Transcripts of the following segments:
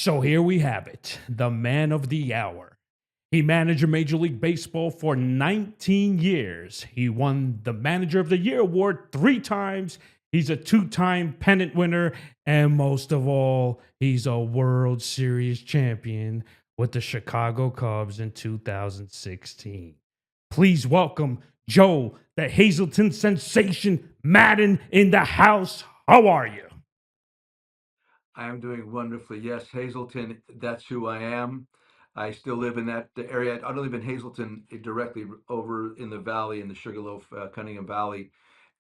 So here we have it, the man of the hour. He managed Major League Baseball for 19 years. He won the Manager of the Year award 3 times. He's a 2 time pennant winner. And most of all, he's a World Series champion with the Chicago Cubs in 2016. Please welcome Joe, the Hazleton sensation, Maddon in the house. How are you? I am doing wonderfully. Yes, Hazleton, that's who I am. I still live in that area. I don't live in Hazleton directly over in the valley, in the Sugarloaf, Cunningham Valley,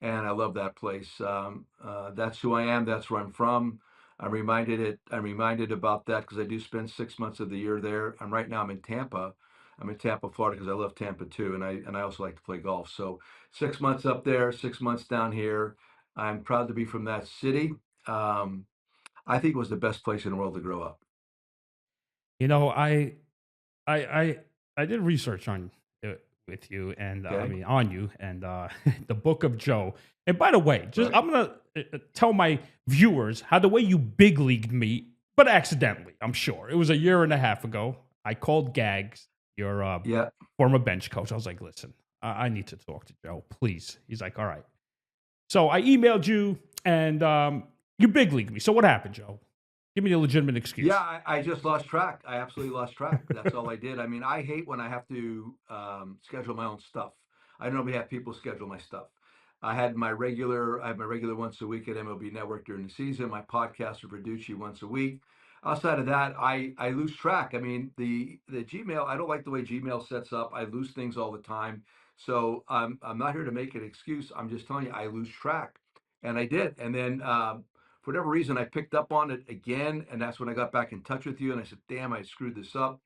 and I love that place. That's who I am. That's where I'm from. I'm reminded about that because I do spend 6 months of the year there. Right now. I'm in Tampa. I'm in Tampa, Florida, because I love Tampa too, and I also like to play golf. So 6 months up there, 6 months down here. I'm proud to be from that city. Um, I think it was the best place in the world to grow up. You know, I I I did research on it with you and I Okay. mean on you and the Book of Joe. And by the way, just Right. I'm gonna tell my viewers how the way you big leagued me, but accidentally, I'm sure it was a year and a half ago. I called Gags, your Yeah. former bench coach. I was like, listen, I need to talk to Joe, please. He's like, all right. So I emailed you and you big leagued me. So what happened, Joe? Give me a legitimate Yeah, excuse. I just lost track. I absolutely lost track. That's all I did. I mean, I hate when I have to schedule my own stuff. I normally have people schedule my stuff. I have my regular once a week at MLB Network during the season, my podcast with Verducci once a week. Outside of that, I lose track. I mean, the Gmail, I don't like the way Gmail sets up. I lose things all the time. So I'm not here to make an excuse. I'm just telling you, I lose track. And I did. And then for whatever reason, I picked up on it again, and that's when I got back in touch with you. And I said, "Damn, I screwed this up."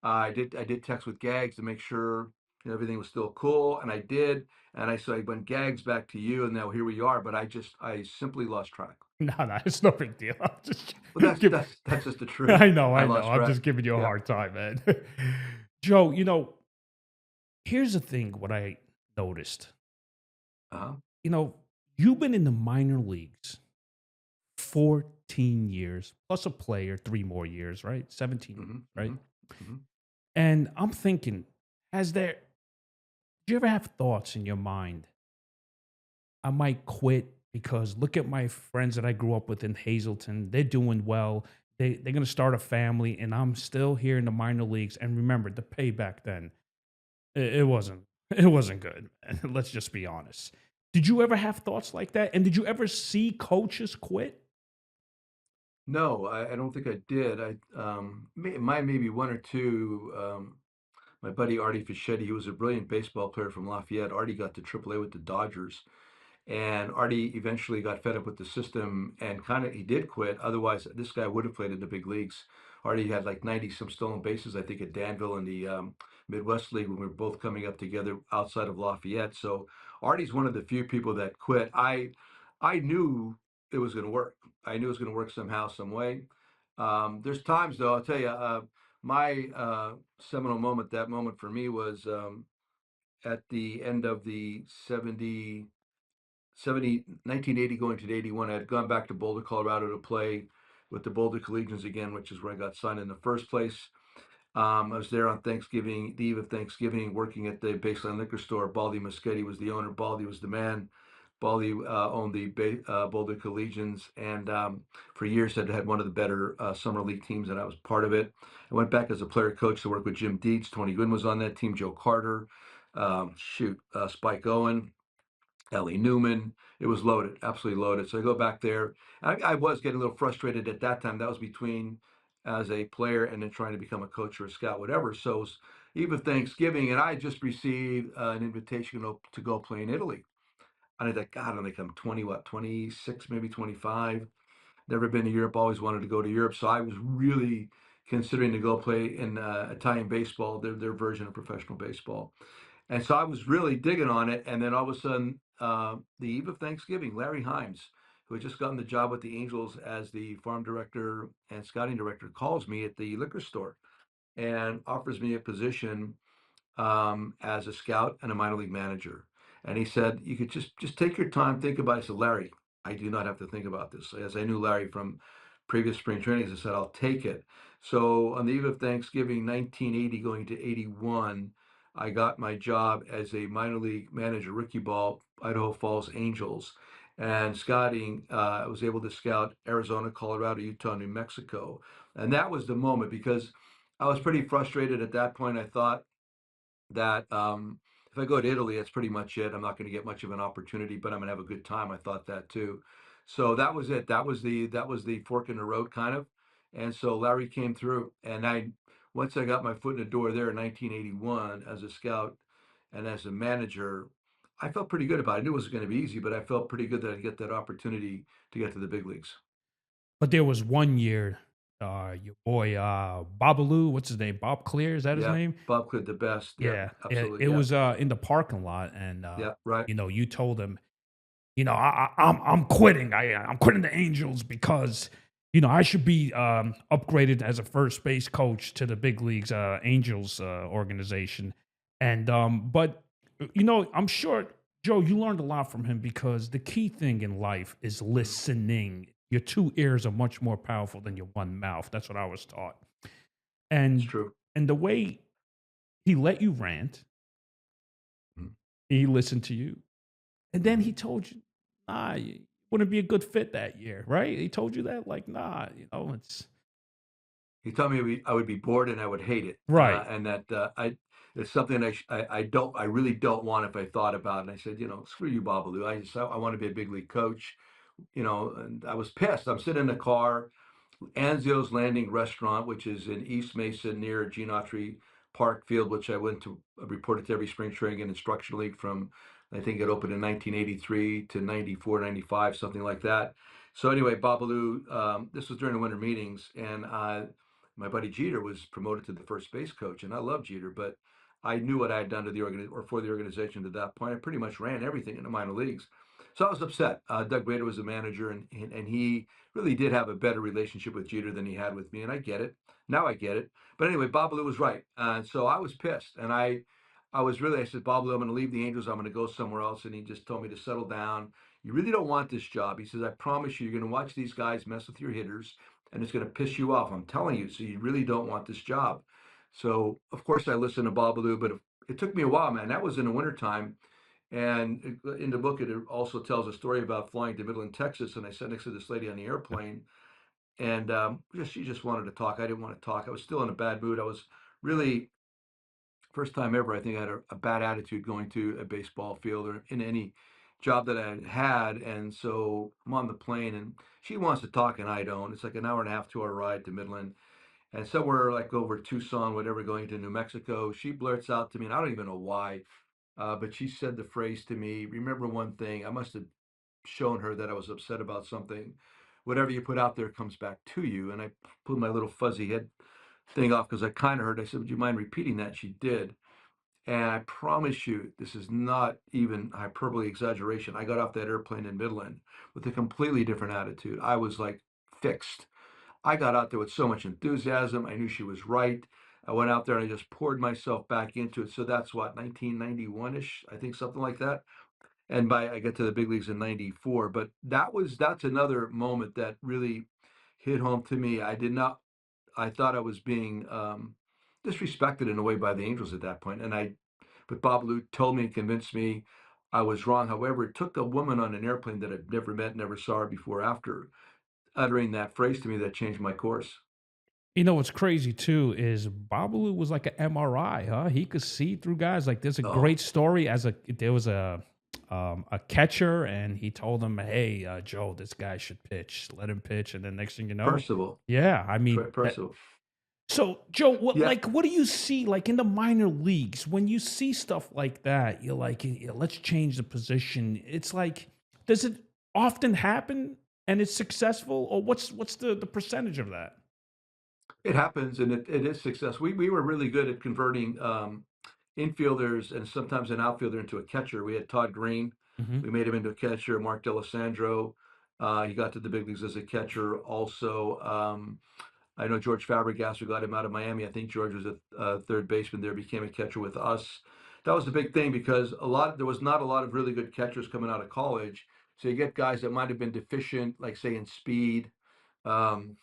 I did text with Gags to make sure everything was still cool, and I did. And I said, "When Gags back to you, and now here we are." But I simply lost track. No, no, it's no big deal. I'm just Well, that's give, that's that's just the truth. I know, I I know. lost I'm track. just giving you a Yeah. hard time, man. Joe, here's the thing what I noticed. Uh-huh. You know, you've been in the minor leagues 14 years, plus a player, 3 more years, right? 17 years, Mm-hmm. right? Mm-hmm. Mm-hmm. And I'm thinking, did you ever have thoughts in your mind? I might quit because look at my friends that I grew up with in Hazleton. They're doing well. They're gonna start a family, and I'm still here in the minor leagues. And remember, the pay back then, it wasn't it wasn't good. Let's just be honest. Did you ever have thoughts like that? And did you ever see coaches quit? No, I don't think I did. Mine maybe one or two. My buddy Artie Fischetti, he was a brilliant baseball player from Lafayette. Artie got to AAA with the Dodgers, and Artie eventually got fed up with the system and kind of he did quit. Otherwise, this guy would have played in the big leagues. Artie had like 90 some stolen bases, I think, at Danville in the Midwest League when we were both coming up together outside of Lafayette. So Artie's one of the few people that quit. I knew it was going to work. I knew it was going to work somehow, some way. There's times though, I'll tell you, my seminal moment, that moment for me was at the end of the 1980 going to the 81. I had gone back to Boulder, Colorado to play with the Boulder Collegians again, which is where I got signed in the first place. I was there on Thanksgiving, the eve of Thanksgiving, working at the Baseline Liquor Store. Baldy Muschetti was the owner. Baldy was the man. Baldy owned the Boulder Collegians, and for years had one of the better summer league teams, and I was part of it. I went back as a player coach to work with Jim Dietz. Tony Gwynn was on that team. Joe Carter, Spike Owen, Ellie Newman. It was loaded, absolutely loaded. So I go back there. I was getting a little frustrated at that time. That was between as a player and then trying to become a coach or a scout, whatever. So it was eve of Thanksgiving, and I just received an invitation to go play in Italy. And I thought, God, I think I'm 20, what, 26, maybe 25. Never been to Europe, always wanted to go to Europe. So I was really considering to go play in Italian baseball, their version of professional baseball. And so I was really digging on it. And then all of a sudden, the eve of Thanksgiving, Larry Himes, who had just gotten the job with the Angels as the farm director and scouting director, calls me at the liquor store and offers me a position as a scout and a minor league manager. And he said, "You could just take your time, think about it." I said, "Larry, I do not have to think about this," as I knew Larry previous spring trainings. I said, I'll take it. So on the eve of Thanksgiving, 1980 going to 81, I got my job as a minor league manager, rookie ball, Idaho Falls Angels, and scouting. I was able to scout Arizona, Colorado, Utah, New Mexico, and that was the moment because I was pretty frustrated at that point. I thought that if I go to Italy, that's pretty much it. I'm not going to get much of an opportunity, but I'm going to have a good time. I thought that too. So that was it. That was the fork in the road kind of. And so Larry came through, and I once I got my foot in the door there in 1981 as a scout and as a manager, I felt pretty good about it. I knew it was going to be easy, but I felt pretty good that I'd get that opportunity to get to the big leagues. But there was one year, your boy, Babalu, what's his name? Bob Clear, is that his Yeah, name? Bob Clit, the best. Yeah, Yeah, it absolutely. Yeah, was, in the parking lot, and, yeah, right. you told him, I'm quitting. I'm quitting the Angels because, I should be, upgraded as a first base coach to the big leagues, Angels, organization, and, but, I'm sure, Joe, you learned a lot from him because the key thing in life is Mm, listening. Your 2 ears are much more powerful than your 1 mouth. That's what I was taught. it's And true. the way he let you rant, Mm, he listened to you, and then he mhm. told you, "Nah, you wouldn't be a good fit that year," right? He told you that, like, "Nah, it's." He told me I would be bored and I would hate it, Right. and that I it's something I really don't want if I thought about it. And I said, screw you, Babalu. I want to be a big league coach, and I was pissed. I'm sitting in the car, Anzio's Landing Restaurant, which is in East Mesa near Gene Autry Park Field, which I went to reported to every spring training and instruction league from, I think it opened in 1983 to 94, 95, something like that. So anyway, Babalu, this was during the winter meetings, and my buddy Jeter was promoted to the first base coach, and I love Jeter, but I knew what I had done to the for the organization to that point. I pretty much ran everything in the minor leagues, so I was upset. Doug Bader was the manager, and he really did have a better relationship with Jeter than he had with me, and I get it. Now I get it. But anyway, Babalu was right, so I was pissed, and I said, Babalu, I'm going to leave the Angels. I'm going to go somewhere else, and he just told me to settle down. You really don't want this job. He says, I promise you, you're going to watch these guys mess with your hitters, and it's going to piss you off. I'm telling you. So you really don't want this job. So of course I listened to Babalu, but it took me a while, man. That was in the wintertime. And in the book, it also tells a story about flying to Midland, Texas. And I sat next to this lady on the airplane, and she just wanted to talk. I didn't want to talk. I was still in a bad mood. I was really first time ever. I think I had a bad attitude going to a baseball field or in any job that I had. And so I'm on the plane, and she wants to talk, and I don't. It's like an hour and a half, 2 hour ride to Midland, and somewhere like over Tucson, whatever, going to New Mexico. She blurts out to me, and I don't even know why. But she said the phrase to me, remember one thing, I must have shown her that I was upset about something. Whatever you put out there comes back to you. And I pulled my little fuzzy head thing off because I kind of heard. I said, would you mind repeating that? She did. And I promise you, this is not even hyperbole exaggeration. I got off that airplane in Midland with a completely different attitude. I was like fixed. I got out there with so much enthusiasm. I knew she was right. I went out there and I just poured myself back into it. So that's what, 1991 ish, I think, something like that. And by I get to the big leagues in 94. But that's another moment that really hit home to me. I thought I was being disrespected in a way by the Angels at that point. But Bob Lute told me and convinced me I was wrong. However, it took a woman on an airplane that I'd never met, never saw her before, after uttering that phrase to me, that changed my course. What's crazy too is Babalu was like an MRI, huh? He could see through guys. Like there's a Oh, great story there was a catcher and he told him, "Hey, Joe, this guy should pitch. Let him pitch." And then next thing you know, Percival. yeah, I mean that. Percival. So, Joe, Yeah, what do you see like in the minor leagues when you see stuff like that? You're like, "Yeah, let's change the position." It's like, does it often happen and it's successful, or what's the percentage of that? it happens, and it is success. We were really good at converting infielders and sometimes an outfielder into a catcher. We had Todd Green. Hmm. We made him into a catcher. Mark Delisandro. He got to the big leagues as a catcher. Also, I know George Fabregas, who got him out of Miami. I think George was a third baseman there, became a catcher with us. That was the big thing because there was not a lot of really good catchers coming out of college. So you get guys that might have been deficient, like say in speed, Um,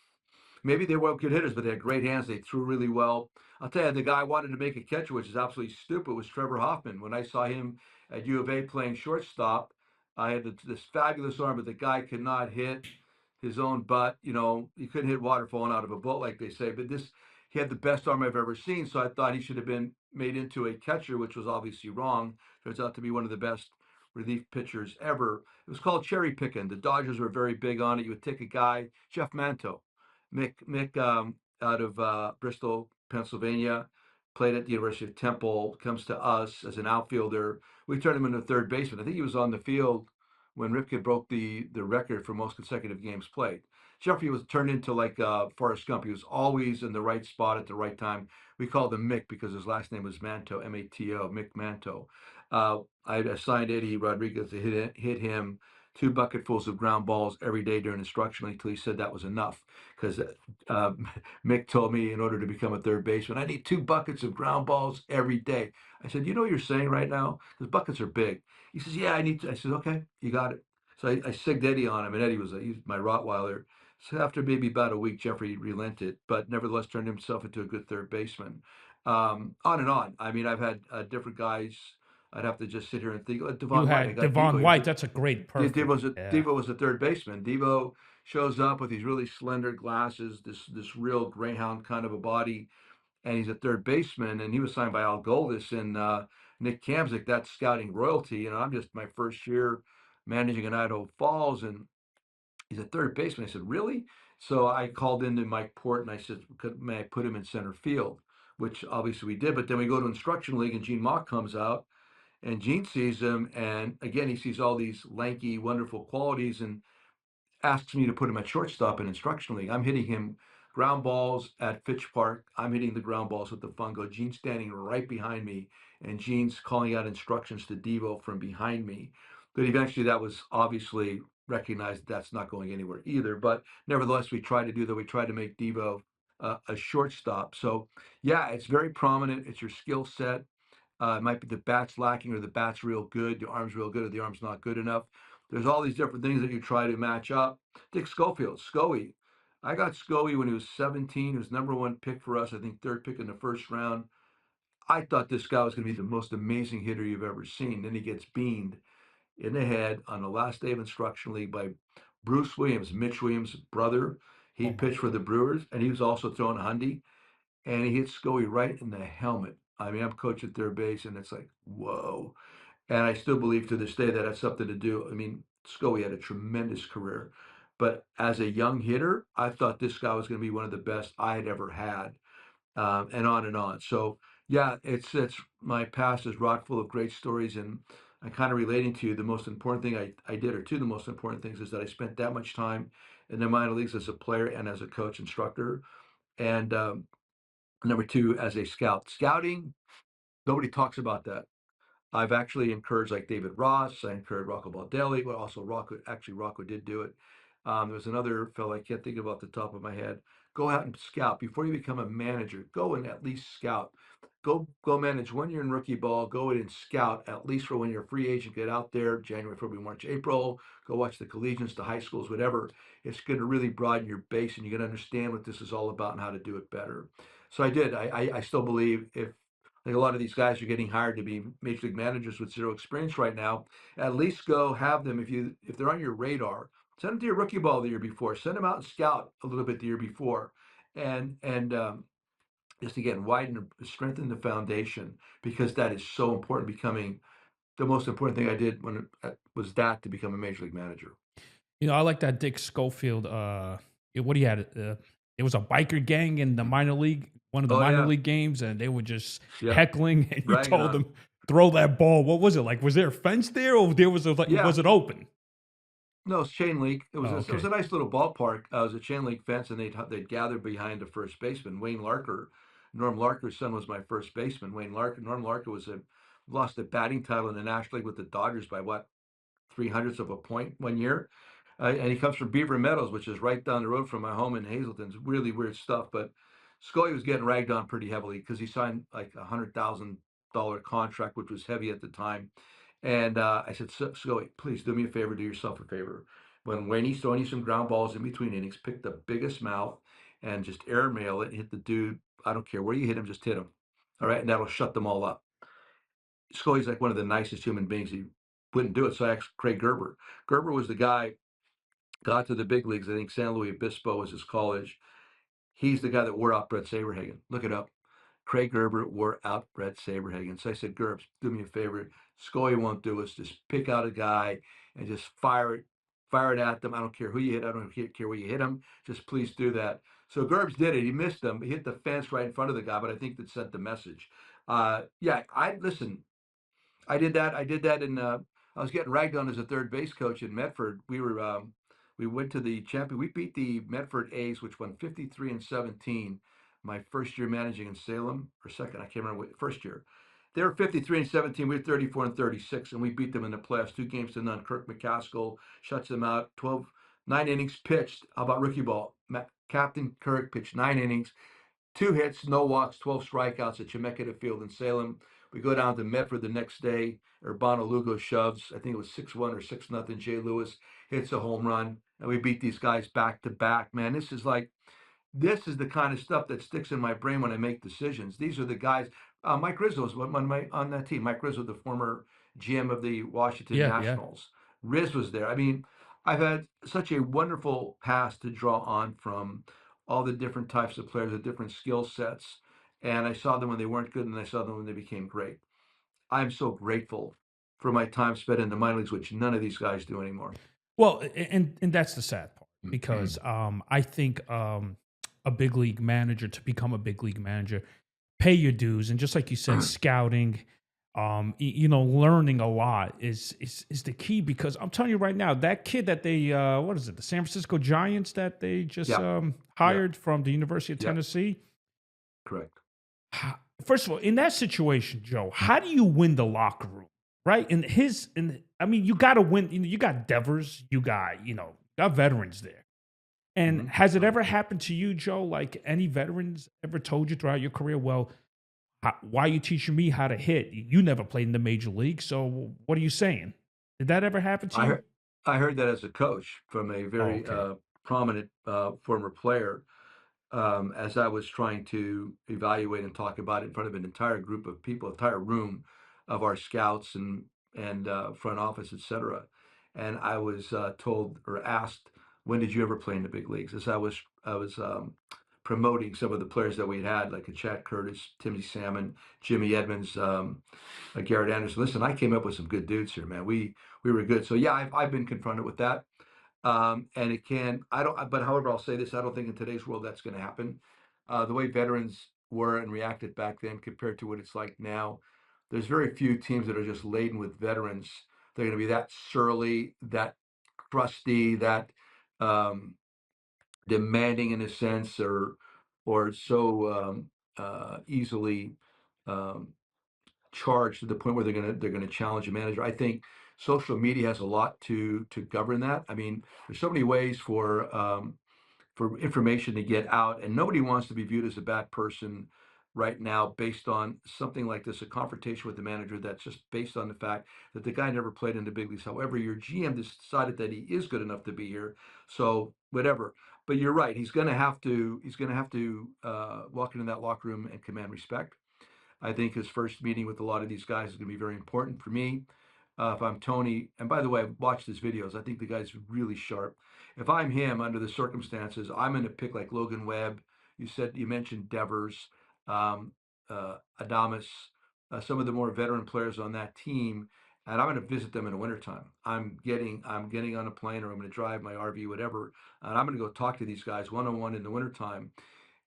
Maybe they weren't good hitters, but they had great hands. They threw really well. I'll tell you, the guy I wanted to make a catch, which is absolutely stupid, was Trevor Hoffman. When I saw him at U of A playing shortstop, I had this fabulous arm, but the guy could not hit his own butt. You know, he couldn't hit water falling out of a boat, like they say. But this, he had the best arm I've ever seen. So I thought he should have been made into a catcher, which was obviously wrong. Turns out to be one of the best relief pitchers ever. It was called cherry picking. The Dodgers were very big on it. You would take a guy, Jeff Manto, Mick out of Bristol, Pennsylvania, played at the University of Temple, comes to us as an outfielder. We turned him into third baseman. I think he was on the field when Ripken broke the record for most consecutive games played. Jeffrey was turned into like Forrest Gump. He was always in the right spot at the right time. We called him Mick because his last name was Manto, Mato, Mick Manto. I assigned Eddie Rodriguez to hit him two bucketfuls of ground balls every day during instructional until he said that was enough. Because uh, Mick told me in order to become a third baseman, I need two buckets of ground balls every day. I said, you know what you're saying right now? Because buckets are big. He says, yeah, I need to. I said, okay, you got it. So I sigged Eddie on him, and Eddie was my Rottweiler. So after maybe about a week, Jeffrey relented, but nevertheless turned himself into a good third baseman. On and on. I mean, I've had different guys. I'd have to just sit here and think. You Devon White, I had got Devon Devo. He was White. That's a great, perfect. Yeah. Devo was a third baseman. Devo shows up with these really slender glasses, this real greyhound kind of a body, and he's a third baseman. And he was signed by Al Goldis and Nick Kamzik. That's scouting royalty. You know, I'm just my first year managing in Idaho Falls, and he's a third baseman. I said, really? So I called into Mike Port and I said, may I put him in center field? Which obviously we did. But then we go to instruction league, and Gene Mock comes out, and Gene sees him, and again he sees all these lanky, wonderful qualities, and asks me to put him at shortstop in instructional league. I'm hitting him ground balls at Fitch Park. I'm hitting the ground balls with the fungo. Gene's standing right behind me, and Gene's calling out instructions to Devo from behind me. But eventually, that was obviously recognized that that's not going anywhere either. But nevertheless, we tried to do that. We tried to make Devo a shortstop. So yeah, it's very prominent. It's your skill set. It might be the bat's lacking or the bat's real good, the arm's real good or the arm's not good enough. There's all these different things that you try to match up. Dick Schofield, Scoey. I got Scoey when he was 17. He was number one pick for us, I think third pick in the first round. I thought this guy was going to be the most amazing hitter you've ever seen. Then he gets beamed in the head on the last day of instruction league by Bruce Williams, Mitch Williams' brother. He Oh my pitched for the Brewers, and he was also throwing a hundy, and he hit Scoey right in the helmet. I mean, I'm coach at third base, and it's like, whoa. And I still believe to this day that has something to do. I mean, Scoey had a tremendous career, but as a young hitter, I thought this guy was going to be one of the best I had ever had, and on and on. So yeah, it's my past is wrought full of great stories, and I kind of relating to you. The most important thing I did, or two of the most important things, is that I spent that much time in the minor leagues as a player and as a coach instructor, and number two, as a scout. Scouting, nobody talks about that. I've actually encouraged like David Ross. I encouraged Rocco Baldelli, but also Rocco did do it. There was another fellow I can't think of off the top of my head. Go out and scout before you become a manager. Go and at least scout. Go manage when you're in rookie ball. Go in and scout at least for when you're a free agent. Get out there January, February, March, April. Go watch the collegiates, the high schools, whatever. It's going to really broaden your base, and you're going to understand what this is all about and how to do it better. So I did. I still believe if like a lot of these guys are getting hired to be major league managers with zero experience right now. At least go have them if they're on your radar. Send them to your rookie ball the year before. Send them out and scout a little bit the year before, and just again widen, strengthen the foundation because that is so important. Becoming the most important thing I did when was that to become a major league manager. I like that Dick Schofield. What he had, it was a biker gang in the minor league, one of the Oh minor yeah, league games, and they were just yeah, heckling. And you ragging told on. them throw that ball. What was it like? Was there a fence there, or there was a like? Yeah, Was it open? no, it's chain link. Oh, It was a okay. nice little ballpark. It was a chain link fence, and they'd gather behind the first baseman, Wayne Larker. Norm Larker's son was my first baseman. Norm Larker lost the batting title in the National League with the Dodgers by what 300ths of a point one year. And he comes from Beaver Meadows, which is right down the road from my home in Hazleton. It's really weird stuff. But Scully was getting ragged on pretty heavily because he signed like $100,000 contract, which was heavy at the time. And I said, Scully, please do me a favor, do yourself a favor. when Wayne's throwing you some ground balls in between innings, pick the biggest mouth and just airmail it and hit the dude. I don't care where you hit him, just hit him. All right, and that'll shut them all up. Scully's like one of the nicest human beings. He wouldn't do it. So I asked Craig Gerber. Gerber was the guy got to the big leagues. I think San Luis Obispo was his college. He's the guy that wore out Brett Saberhagen. Look it up. Craig Gerber wore out Brett Saberhagen. So I said, Gerbs, do me a favor. Scully won't do us. Just pick out a guy and just fire it at them. I don't care who you hit. I don't care where you hit him. Just please do that. So Gerbs did it. He missed him. He hit the fence right in front of the guy, but I think that sent the message. Yeah, I listen. I did that. I did that in. I was getting ragged on as a third base coach in Medford. We went to the champion. We beat the Medford A's, which won 53-17. My first year managing in Salem, or second, I can't remember. First year, they were 53-17. We were 34-36, and we beat them in the playoffs, 2-0 Kirk McCaskill shuts them out. 9 innings pitched. How about rookie ball? Captain Kirk pitched 9 innings. 2 hits, no walks, 12 strikeouts at Chemeketa Field in Salem. We go down to Medford the next day. Urbano Lugo shoves. I think it was 6-1 or 6-0. Jay Lewis hits a home run, and we beat these guys back to back. Man, this is the kind of stuff that sticks in my brain when I make decisions. These are the guys. Mike Rizzo was on that team. Mike Rizzo, the former GM of the Washington Yeah, yeah. Nationals. Riz was there. I mean, I've had such a wonderful past to draw on from all the different types of players, the different skill sets. And I saw them when they weren't good, and I saw them when they became great. I'm so grateful for my time spent in the minor leagues, which none of these guys do anymore. Well, and that's the sad part because I think a big league manager to become a big league manager, pay your dues, and just like you said, scouting, learning a lot is the key. Because I'm telling you right now, that kid that they what is it, the San Francisco Giants that they just Yeah, yeah, hired from the University of yeah, Tennessee. correct. First of all, in that situation, Joe, how do you win the locker room? Right? I mean, you gotta win. You got Devers, got veterans there. And has it ever happened to you, Joe? Like any veterans ever told you throughout your career, well, why are you teaching me how to hit? You never played in the major league, so what are you saying? Did that ever happen to I you? heard, I heard that as a coach from a Oh, very okay. prominent former player, as I was trying to evaluate and talk about it in front of an entire group of people, entire room of our scouts and front office, etc. And I was told or asked, "When did you ever play in the big leagues?" As I was promoting some of the players that we had, like a Chad Curtis, Timothy Salmon, Jimmy Edmonds, Garrett Anderson. Listen, I came up with some good dudes here, man. We were good. So yeah, I've been confronted with that. And it can, I don't, but however, I'll say this, I don't think in today's world that's going to happen. The way veterans were and reacted back then compared to what it's like now, there's very few teams that are just laden with veterans. They're going to be that surly, that crusty, that um, demanding in a sense, or so easily um, charged to the point where they're gonna challenge a manager. I think social media has a lot to govern that. I mean, there's so many ways for information to get out, and nobody wants to be viewed as a bad person right now based on something like this, a confrontation with the manager that's just based on the fact that the guy never played in the big leagues. However, your GM decided that he is good enough to be here, so whatever. But you're right. He's gonna have to walk into that locker room and command respect. I think his first meeting with a lot of these guys is going to be very important for me. If I'm Tony, and by the way, I've watched his videos. I think the guy's really sharp. If I'm him, under the circumstances, I'm going to pick like Logan Webb. You mentioned Devers, Adamas, some of the more veteran players on that team, and I'm going to visit them in the wintertime. I'm getting on a plane, or I'm going to drive my RV, whatever, and I'm going to go talk to these guys one on one in the wintertime.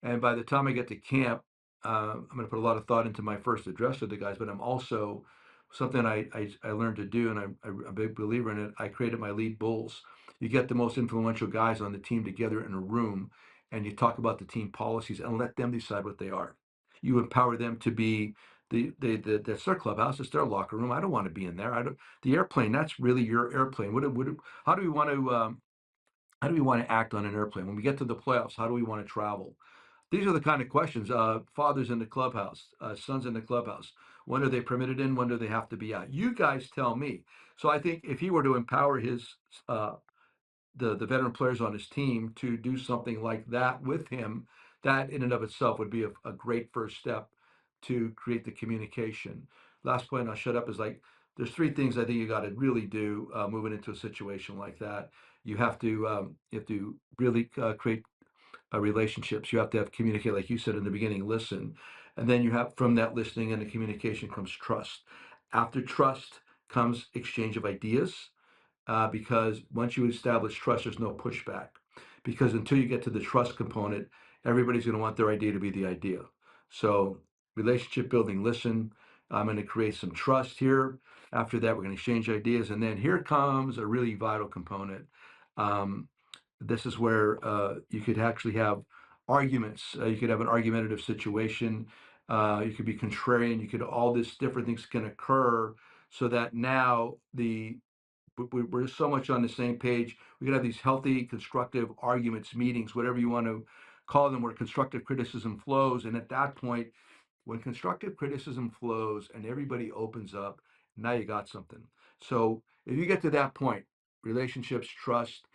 And by the time I get to camp, I'm going to put a lot of thought into my first address to the guys, but I'm also something I learned to do, and I'm a big believer in it. I created my lead bulls. You get the most influential guys on the team together in a room, and you talk about the team policies and let them decide what they are. You empower them to be that's their clubhouse, it's their locker room. I don't want to be in there. I don't. The airplane, that's really your airplane. How do we want to how do we want to act on an airplane when we get to the playoffs? How do we want to travel? These are the kind of questions. Fathers in the clubhouse, sons in the clubhouse. When are they permitted in? When do they have to be out? You guys tell me. So I think if he were to empower his uh, the veteran players on his team to do something like that with him, that in and of itself would be a great first step to create the communication. Last point, I'll shut up, is like there's three things I think you got to really do moving into a situation like that. You have to really create relationships. You have to have communicate, like you said in the beginning, listen, and then you have from that listening and the communication comes trust. After trust comes exchange of ideas, because once you establish trust, there's no pushback. Because until you get to the trust component, everybody's going to want their idea to be the idea. So, relationship building, listen. I'm going to create some trust here. After that, we're going to exchange ideas. And then here comes a really vital component. Um, this is where you could actually have arguments. You could have an argumentative situation. You could be contrarian. You could, all these different things can occur so that now we're so much on the same page. We can have these healthy, constructive arguments, meetings, whatever you want to call them, where constructive criticism flows. And at that point, when constructive criticism flows and everybody opens up, now you got something. So if you get to that point, relationships, trust,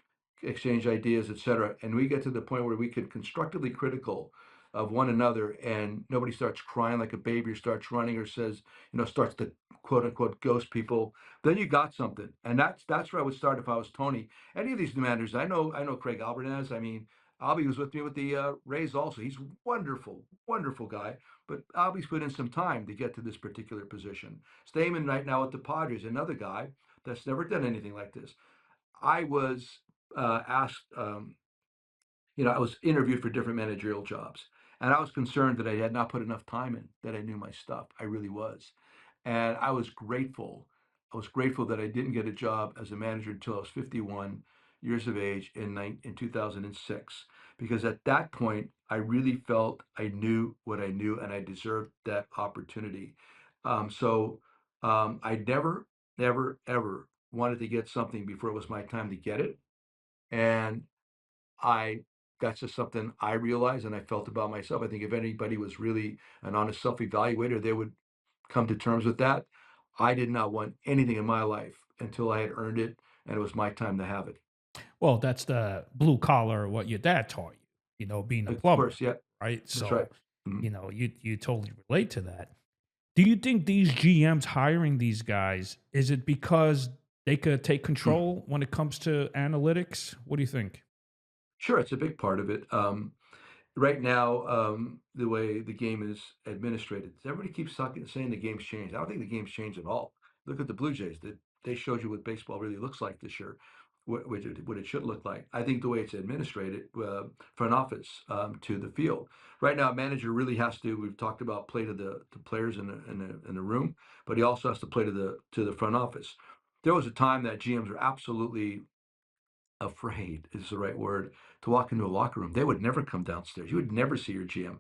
exchange ideas, etc., and we get to the point where we can constructively critical of one another, and nobody starts crying like a baby or starts running or says, starts to quote unquote ghost people, then you got something. And that's where I would start if I was Tony. Any of these managers, I know Craig Albertaz. I mean, Albie was with me with the Rays also. He's wonderful, wonderful guy. But Albie's put in some time to get to this particular position. Stamen right now with the Padres, another guy that's never done anything like this. I was asked, I was interviewed for different managerial jobs, and I was concerned that I had not put enough time in, that I knew my stuff. I really was. And I was grateful. I was grateful that I didn't get a job as a manager until I was 51 years of age in 2006, because at that point I really felt I knew what I knew and I deserved that opportunity. I never, never, ever wanted to get something before it was my time to get it, and I that's just something I realized and I felt about myself. I think if anybody was really an honest self-evaluator, they would come to terms with that. I did not want anything in my life until I had earned it and it was my time to have it. Well, that's the blue collar, what your dad taught you, being a Of plumber, course, yeah, right? that's right. So, Mhm. you totally relate to that. Do you think these GMs hiring these guys, is it because they could take control when it comes to analytics? What do you think? Sure, it's a big part of it. Right now, the way the game is administrated, everybody keeps saying the game's changed. I don't think the game's changed at all. Look at the Blue Jays. They showed you what baseball really looks like this year, what it should look like. I think the way it's administrated, front office to the field. Right now, a manager really has to. We've talked about play to the players in the room, but he also has to play to the front office. There was a time that GMs were absolutely afraid is the right word to walk into a locker room. They would never come downstairs. You would never see your GM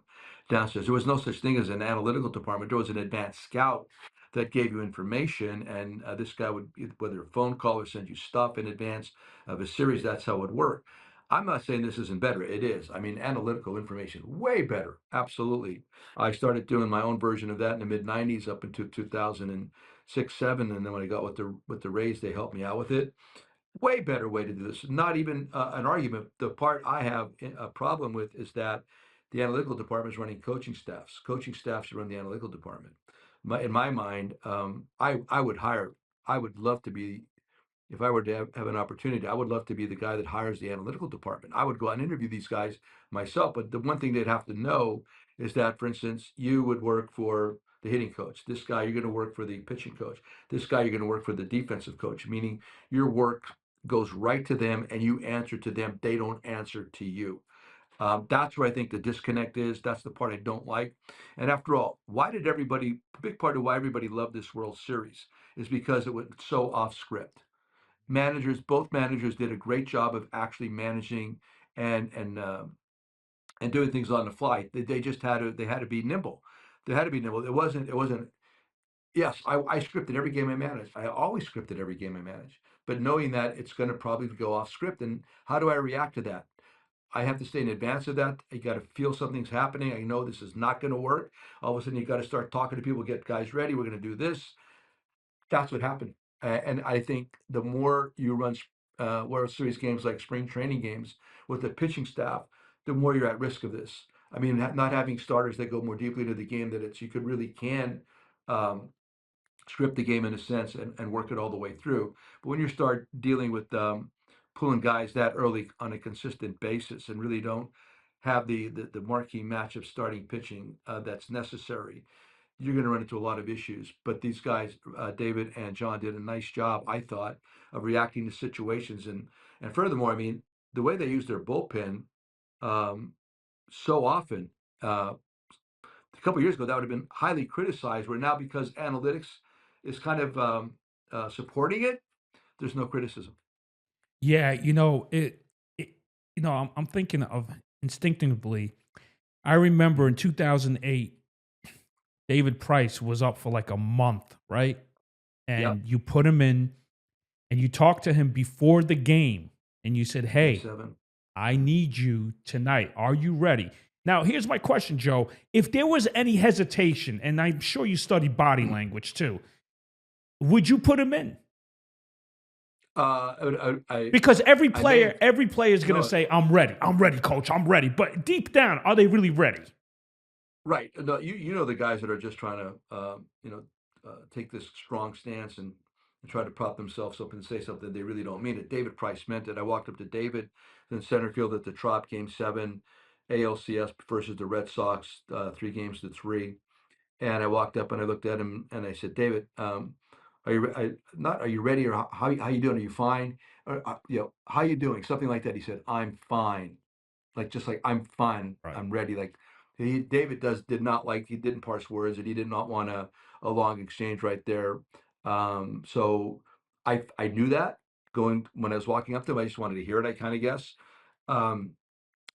downstairs. There was no such thing as an analytical department. There was an advanced scout that gave you information, and this guy would, whether a phone call or send you stuff in advance of a series. That's how it would work. I'm not saying this isn't better. It is. I mean, analytical information, way better. Absolutely. I started doing my own version of that in the mid '90s up into 2006, '7, and then when I got with the Rays, they helped me out with it. Way better way to do this. Not even an argument. The part I have a problem with is that the analytical department is running coaching staffs. Coaching staffs should run the analytical department. In my mind, I would hire. I would love to be, if I were to have an opportunity, I would love to be the guy that hires the analytical department. I would go out and interview these guys myself. But the one thing they'd have to know is that, for instance, you would work for the hitting coach. This guy, you're going to work for the pitching coach. This guy, you're going to work for the defensive coach, meaning your work goes right to them and you answer to them. They don't answer to you. That's where I think the disconnect is. That's the part I don't like. And after all, why did everybody, a big part of why everybody loved this World Series is because it was so off script. Both managers did a great job of actually managing and and uh, and doing things on the fly. They just had to be nimble. They had to be nimble. It wasn't. Yes, I scripted every game I managed. I always scripted every game I managed, but knowing that it's going to probably go off script, and how do I react to that? I have to stay in advance of that. You got to feel something's happening. I know this is not going to work. All of a sudden, you got to start talking to people, get guys ready. We're going to do this. That's what happened. And I think the more you run World Series games like spring training games with the pitching staff, the more you're at risk of this. I mean, not having starters that go more deeply into the game, that it's you could really can um, script the game in a sense and work it all the way through. But when you start dealing with pulling guys that early on a consistent basis and really don't have the marquee match of starting pitching that's necessary, you're going to run into a lot of issues. But these guys, David and John, did a nice job, I thought, of reacting to situations. And furthermore, I mean, the way they use their bullpen um, so often. A couple of years ago, that would have been highly criticized. Where now, because analytics is kind of supporting it, there's no criticism. Yeah, it I'm thinking of instinctively. I remember in Mhm. 2008, David Price was up for like a month, right? Yep, And you put him in and you talked to him before the game and you said, game "Hey, seven. I Mhm. need you tonight. Are you ready?" Now, here's my question, Joe. If there was any hesitation, and I'm sure you study body language too, would you put him in? I Because I may have every player is going to no say, I'm ready, coach, I'm ready." But deep down, are they really ready? right. No, you know the guys that are just trying to take this strong stance and try to prop themselves up and say something they really don't mean it. David Price meant it. I walked up to David in center field at the Trop game seven, ALCS versus the Red Sox, 3 games to 3. And I walked up and I looked at him and I said, David, are you not are you ready, or how you doing? Are you fine? Or, how you doing? Something like that. He said, I'm fine. Like just like I'm fine. Right. I'm ready. Like David did not like, he didn't parse words, and he did not want a long exchange right there. So I knew that going when I was walking up to him. I just wanted to hear it. I kind of guess. Um,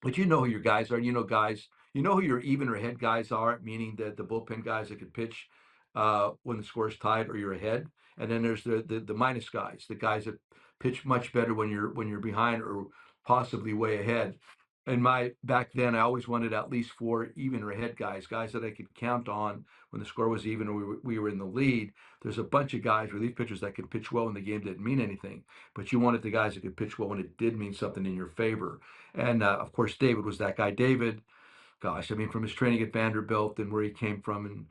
but you know who your guys are. You know who your even or ahead guys are, meaning the bullpen guys that could pitch when the score's tied or you're ahead. And then there's the minus guys, the guys that pitch much better when you're behind or possibly way ahead. And my back then, I always wanted at least 4 even or ahead guys, guys that I could count on when the score was even or we were in the lead. There's a bunch of guys, relief pitchers, that could pitch well when the game didn't mean anything, but you wanted the guys that could pitch well when it did mean something in your favor. And of course, David was that guy. David, gosh, I mean, from his training at Vanderbilt and where he came from and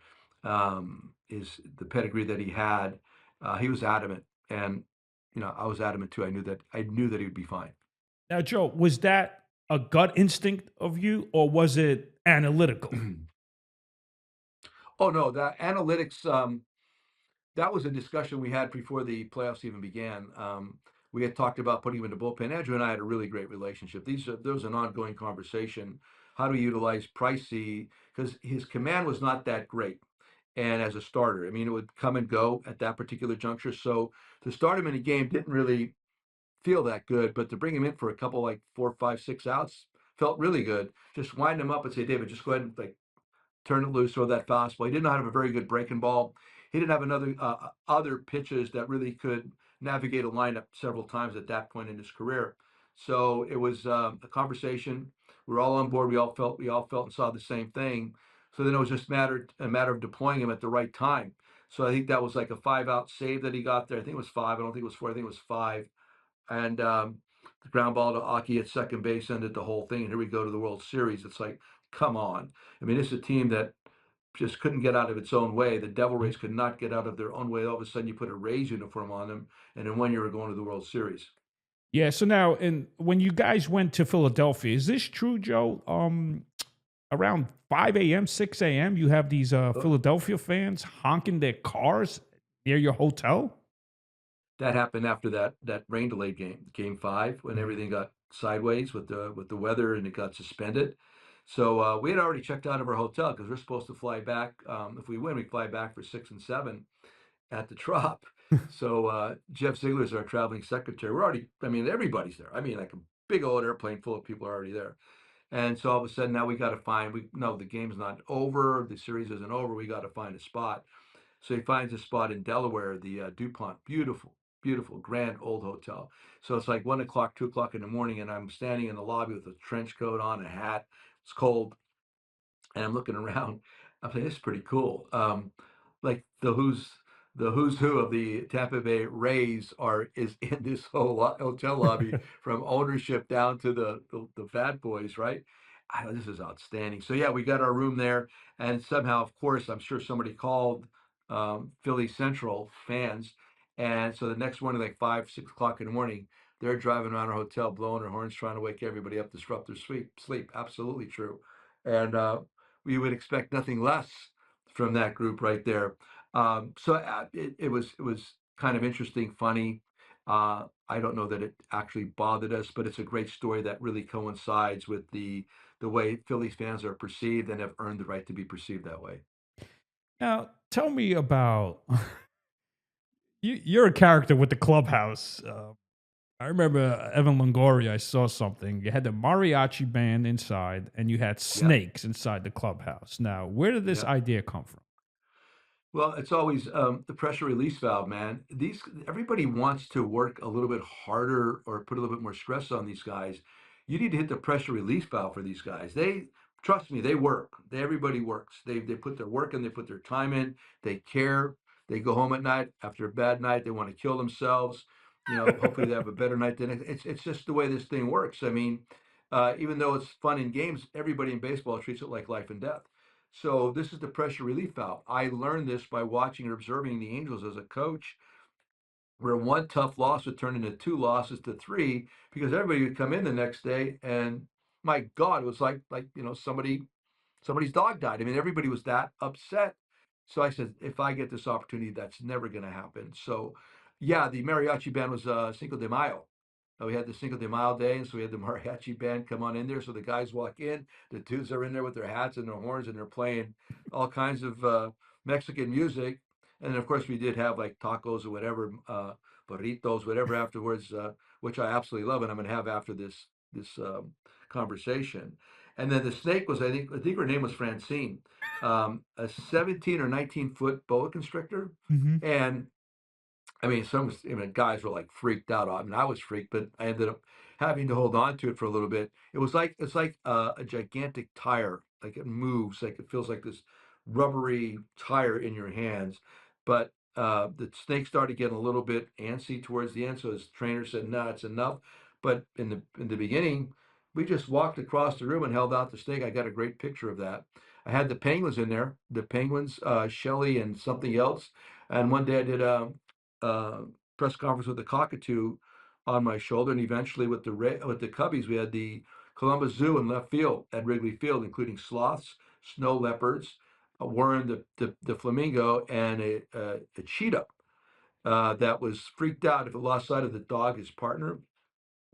his the pedigree that he was adamant. And I was adamant too. I knew that he would be fine. Now, Joe, was that a gut instinct of you or was it analytical? Oh no, that analytics. That was a discussion we had before the playoffs even began. We had talked about putting him in the bullpen. Andrew and I had a really great relationship. There was an ongoing conversation how to utilize Pricey because his command was not that great. And as a starter, I mean, it would come and go at that particular juncture. So to start him in a game didn't really feel that good, but to bring him in for a couple like 4, 5, 6 outs felt really good. Just wind him up and say, David, just go ahead and like turn it loose, throw that fastball. He did not have a very good breaking ball. He didn't have other pitches that really could navigate a lineup several times at that point in his career. So it was a conversation. We were all on board. We all felt and saw the same thing. So then it was just a matter of deploying him at the right time. So I think that was like a 5 out save that he got there. I think it was five. I don't think it was four. I think it was five. And the ground ball to Aki at second base ended the whole thing. And here we go to the World Series. It's like, come on. I mean, this is a team that just couldn't get out of its own way. The Devil Rays could not get out of their own way. All of a sudden, you put a Rays uniform on them, and in 1 year, we're going to the World Series. Yeah. So now, and when you guys went to Philadelphia, is this true, Joe? Around 5 a.m., 6 a.m., you have these Uh, Philadelphia fans honking their cars near your hotel? That happened after that rain delayed game five, when Mhm. everything got sideways with the weather and it got suspended. So we had already checked out of our hotel because we're supposed to fly back. If we win, we fly back for 6 and 7 at the Trop. So Jeff Ziegler's our traveling secretary. We're already, I mean, everybody's there. I mean, like a big old airplane full of people are already there. And so all of a sudden now we got to find, we no, the game's not over. The series isn't over. We got to find a spot. So he finds a spot in Delaware, the DuPont, beautiful, beautiful, grand old hotel. So it's like 1 o'clock, 2 o'clock in the morning, and I'm standing in the lobby with a trench coat on, a hat. It's cold, and I'm looking around. I'm like, this is pretty cool. Like the Who's the who's who of the Tampa Bay Rays is in this whole hotel lobby, from ownership down to the bad boys, right? This is outstanding. So yeah, we got our room there, and somehow, of course, I'm sure somebody called Philly Central fans, and so the next morning, like 5, 6 o'clock in the morning, they're driving around our hotel, blowing their horns, trying to wake everybody up, disrupt their sleep. Sleep, absolutely true, and we would expect nothing less from that group right there. It was kind of interesting, funny. I don't know that it actually bothered us, but it's a great story that really coincides with the way Phillies fans are perceived and have earned the right to be perceived that way. Now, tell me about you're a character with the clubhouse. I remember Evan Longoria. I saw something. You had the mariachi band inside, and you had Yeah, snakes inside the clubhouse. Now, where did this yeah. idea come from? Well, it's always the pressure release valve, man. Everybody wants to work a little bit harder or put a little bit more stress on these guys. You need to hit the pressure release valve for these guys. They trust me, they work. Everybody works. They put their work in, they put their time in, they care. They go home at night after a bad night, they want to kill themselves. Hopefully they have a better night than it's just the way this thing works. I mean, even though it's fun in games, everybody in baseball treats it like life and death. So this is the pressure relief valve. I learned this by watching and observing the Angels as a coach, where one tough loss would turn into two losses to three, because everybody would come in the next day and my God, it was like somebody's dog died. I mean, everybody was that upset. So I said, if I get this opportunity, that's never going to happen. So, yeah, the mariachi band was Cinco de Mayo. We had the Cinco de Mayo day, and so we had the mariachi band come on in there. So the guys walk in, the dudes are in there with their hats and their horns, and they're playing all kinds of Mexican music. And of course, we did have like tacos or whatever, burritos, whatever afterwards, which I absolutely love, and I'm going to have after this conversation. And then the snake was, I think her name was Francine, a 17 or 19-foot boa constrictor. Mhm. And I mean, guys were like freaked out. I mean, I was freaked, but I ended up having to hold on to it for a little bit. It's like a gigantic tire. Like it moves, like it feels like this rubbery tire in your hands. But the snake started getting a little bit antsy towards the end, so his trainer said, "No, it's enough." But in the beginning, we just walked across the room and held out the snake. I got a great picture of that. I had the penguins in there, the penguins, Shelly and something else. And one day I did uh, press conference with the cockatoo on my shoulder, and eventually with the Cubbies, we had the Columbus Zoo in left field at Wrigley Field, including sloths, snow leopards, a Warren the flamingo, and a cheetah that was freaked out if it lost sight of the dog. His partner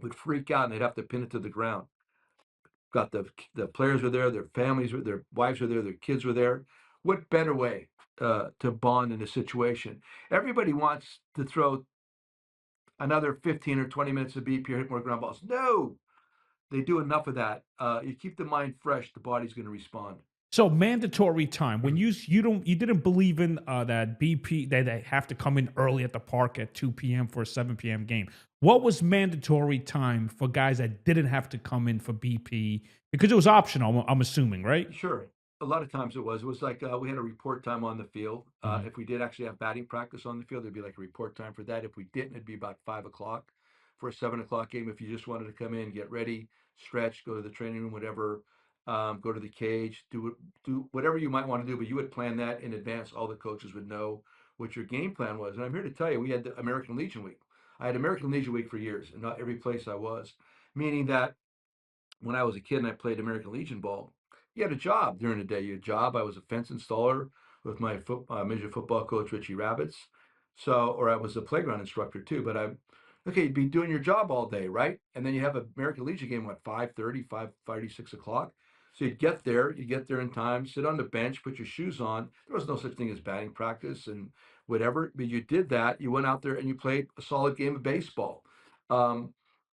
would freak out, and they'd have to pin it to the ground. Got the players were there, their families were, their wives were there, their kids were there. What better way to bond in a situation? Everybody wants to throw another 15 or 20 minutes of BP or hit more ground balls. No, they do enough of that. You keep the mind fresh, the body's going to respond. So mandatory time when you didn't believe in that BP that they have to come in early at the park at 2 p.m. for a 7 p.m. game. What was mandatory time for guys that didn't have to come in for BP because it was optional? I'm assuming, right? Sure. A lot of times it was. It was like we had a report time on the field. Mhm. If we did actually have batting practice on the field, there'd be like a report time for that. If we didn't, it'd be about 5 o'clock for a 7 o'clock game. If you just wanted to come in, get ready, stretch, go to the training room, whatever, go to the cage, do whatever you might want to do. But you would plan that in advance. All the coaches would know what your game plan was. And I'm here to tell you, we had the American Legion Week. I had American Legion Week for years, and not every place I was, meaning that when I was a kid and I played American Legion ball, you had a job during the day. You had a job. I was a fence installer with my major football coach, Richie Rabbits. So, or I was a playground instructor too. But okay, you'd be doing your job all day, right? And then you have a American Legion game, what, 5:30, 5:30, 6 o'clock. So you get there in time, sit on the bench, put your shoes on. There was no such thing as batting practice and whatever, but you did that. You went out there and you played a solid game of baseball. Um,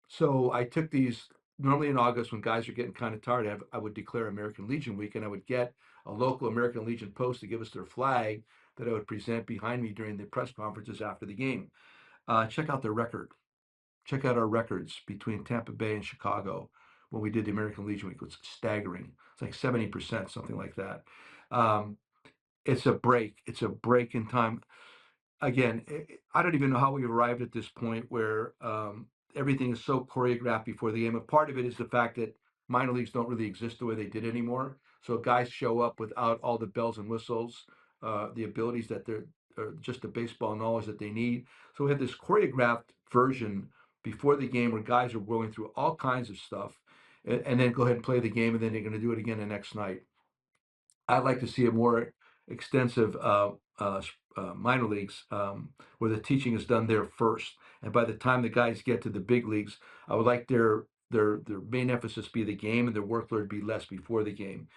so I took these normally in August when guys are getting kind of tired. I would declare American Legion Week, and I would get a local American Legion post to give us their flag that I would present behind me during the press conferences after the game. Check out their record. Check out our records between Tampa Bay and Chicago when we did the American Legion Week. It was staggering. It's like 70%, something like that. Um, it's a break. It's a break in time. again, I don't even know how we arrived at this point where everything is so choreographed before the game. And part of it is the fact that minor leagues don't really exist the way they did anymore. So guys show up without all the bells and whistles, the abilities that they're, or just the baseball knowledge that they need. So we have this choreographed version before the game where guys are going through all kinds of stuff, and then go ahead and play the game, and then they're going to do it again the next night. I'd like to see a more extensive minor leagues where the teaching is done there first, and by the time the guys get to the big leagues, I would like their main emphasis be the game and their workload be less before the game.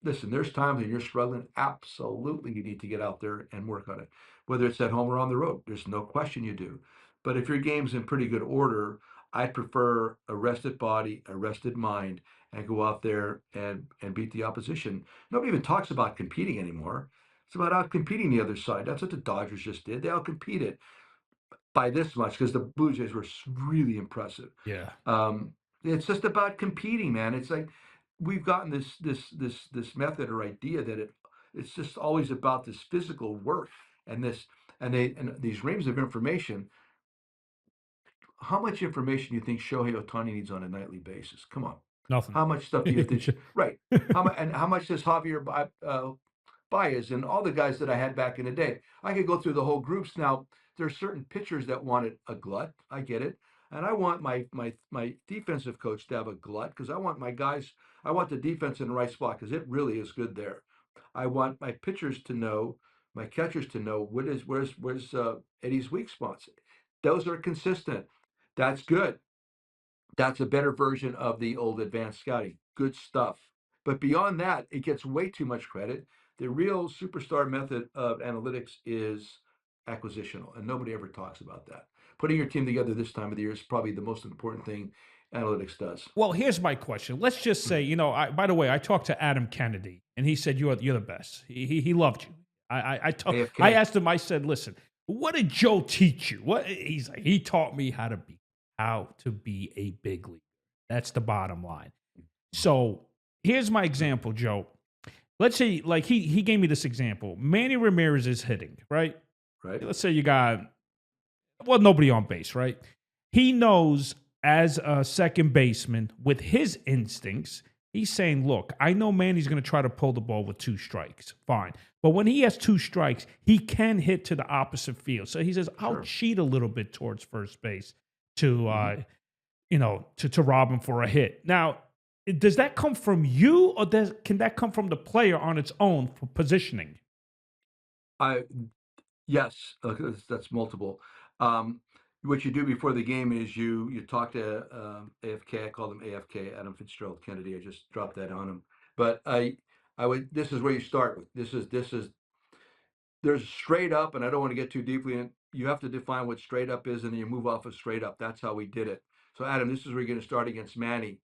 Listen, there's times when you're struggling. Absolutely, you need to get out there and work on it, whether it's at home or on the road. There's no question you do. But if your game's in pretty good order, I'd prefer a rested body, a rested mind, and go out there and beat the opposition. Nobody even talks about competing anymore. It's about out competing the other side. That's what the Dodgers just did. They out competed by this much because the Blue Jays were really impressive. Yeah, Um, it's just about competing, man. It's like we've gotten this method or idea that it's just always about this physical work and this and these reams of information. How much information do you think Shohei Ohtani needs on a nightly basis? Come on, nothing. how much stuff do you think? Right? How much and how much does Baez and all the guys that I had back in the day? I could go through the whole groups. Now there's certain pitchers that wanted a glut. I get it, and I want my defensive coach to have a glut because I want my guys. I want the defense in the right spot because it really is good there. I want my pitchers to know, my catchers to know where's Eddie's weak spots. Those are consistent. That's good. That's a better version of the old advanced scouting. Good stuff. But beyond that, it gets way too much credit. The real superstar method of analytics is acquisitional, and nobody ever talks about that. Putting your team together this time of the year is probably the most important thing analytics does. Well, here's my question. Let's just say, Mhm. by the way, I talked to Adam Kennedy, and he said you're the best. He loved you. I AFK. asked him. I said, listen, what did Joe teach you? What he's like, he taught me how to be a big league. That's the bottom line. So here's my example, Joe. Let's say, like he gave me this example. Manny Ramirez is hitting, right? Right? Let's say you got nobody on base, right? He knows as a second baseman with his instincts, he's saying, look, I know Manny's going to try to pull the ball with two strikes. Fine. But when he has two strikes, he can hit to the opposite field. So he says, I'll Sure. cheat a little bit towards first base to, Mhm. to rob him for a hit. Now, does that come from you or can that come from the player on its own for positioning? I Yes, that's multiple. Um, what you do before the game is you talk to AFK. I call him AFK, Adam Fitzgerald Kennedy. I just dropped that on him. But I would. This is where you start with. This is there's straight up, and I don't want to get too deeply in. You have to define what straight up is, and then you move off of straight up. That's how we did it. So Adam, this is where you're going to start against Manny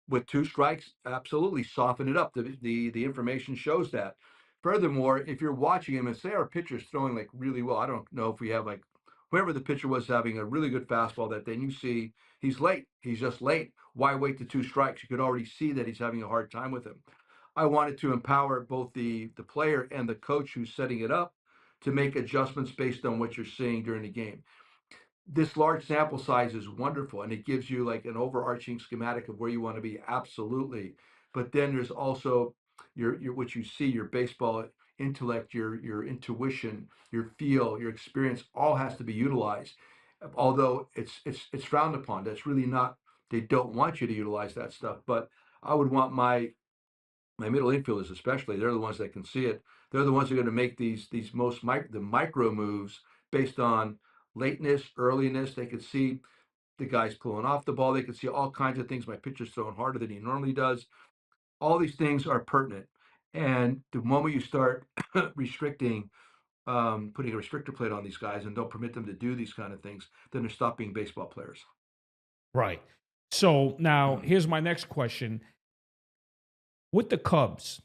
with two strikes, absolutely soften it up. The information shows that. Furthermore, if you're watching him and say our pitcher's throwing like really well, I don't know if we have like whoever the pitcher was having a really good fastball that then you see he's late. He's just late. Why wait to two strikes? You could already see that he's having a hard time with him. I wanted to empower both the player and the coach who's setting it up to make adjustments based on what you're seeing during the game. This large sample size is wonderful and it gives you like an overarching schematic of where you want to be, absolutely. But then there's also your what you see, your baseball intellect, your intuition, your feel, your experience, all has to be utilized. Although it's frowned upon. That's really not, they don't want you to utilize that stuff. But I would want my middle infielders especially, they're the ones that can see it. They're the ones who are going to make these the micro moves based on lateness, earliness. They could see the guys pulling off the ball. They could see all kinds of things. My pitcher's throwing harder than he normally does. All these things are pertinent. And the moment you start restricting, putting a restrictor plate on these guys and don't permit them to do these kind of things, then they're stop being baseball players. Right. So now Mhm, here's my next question. With the Cubs,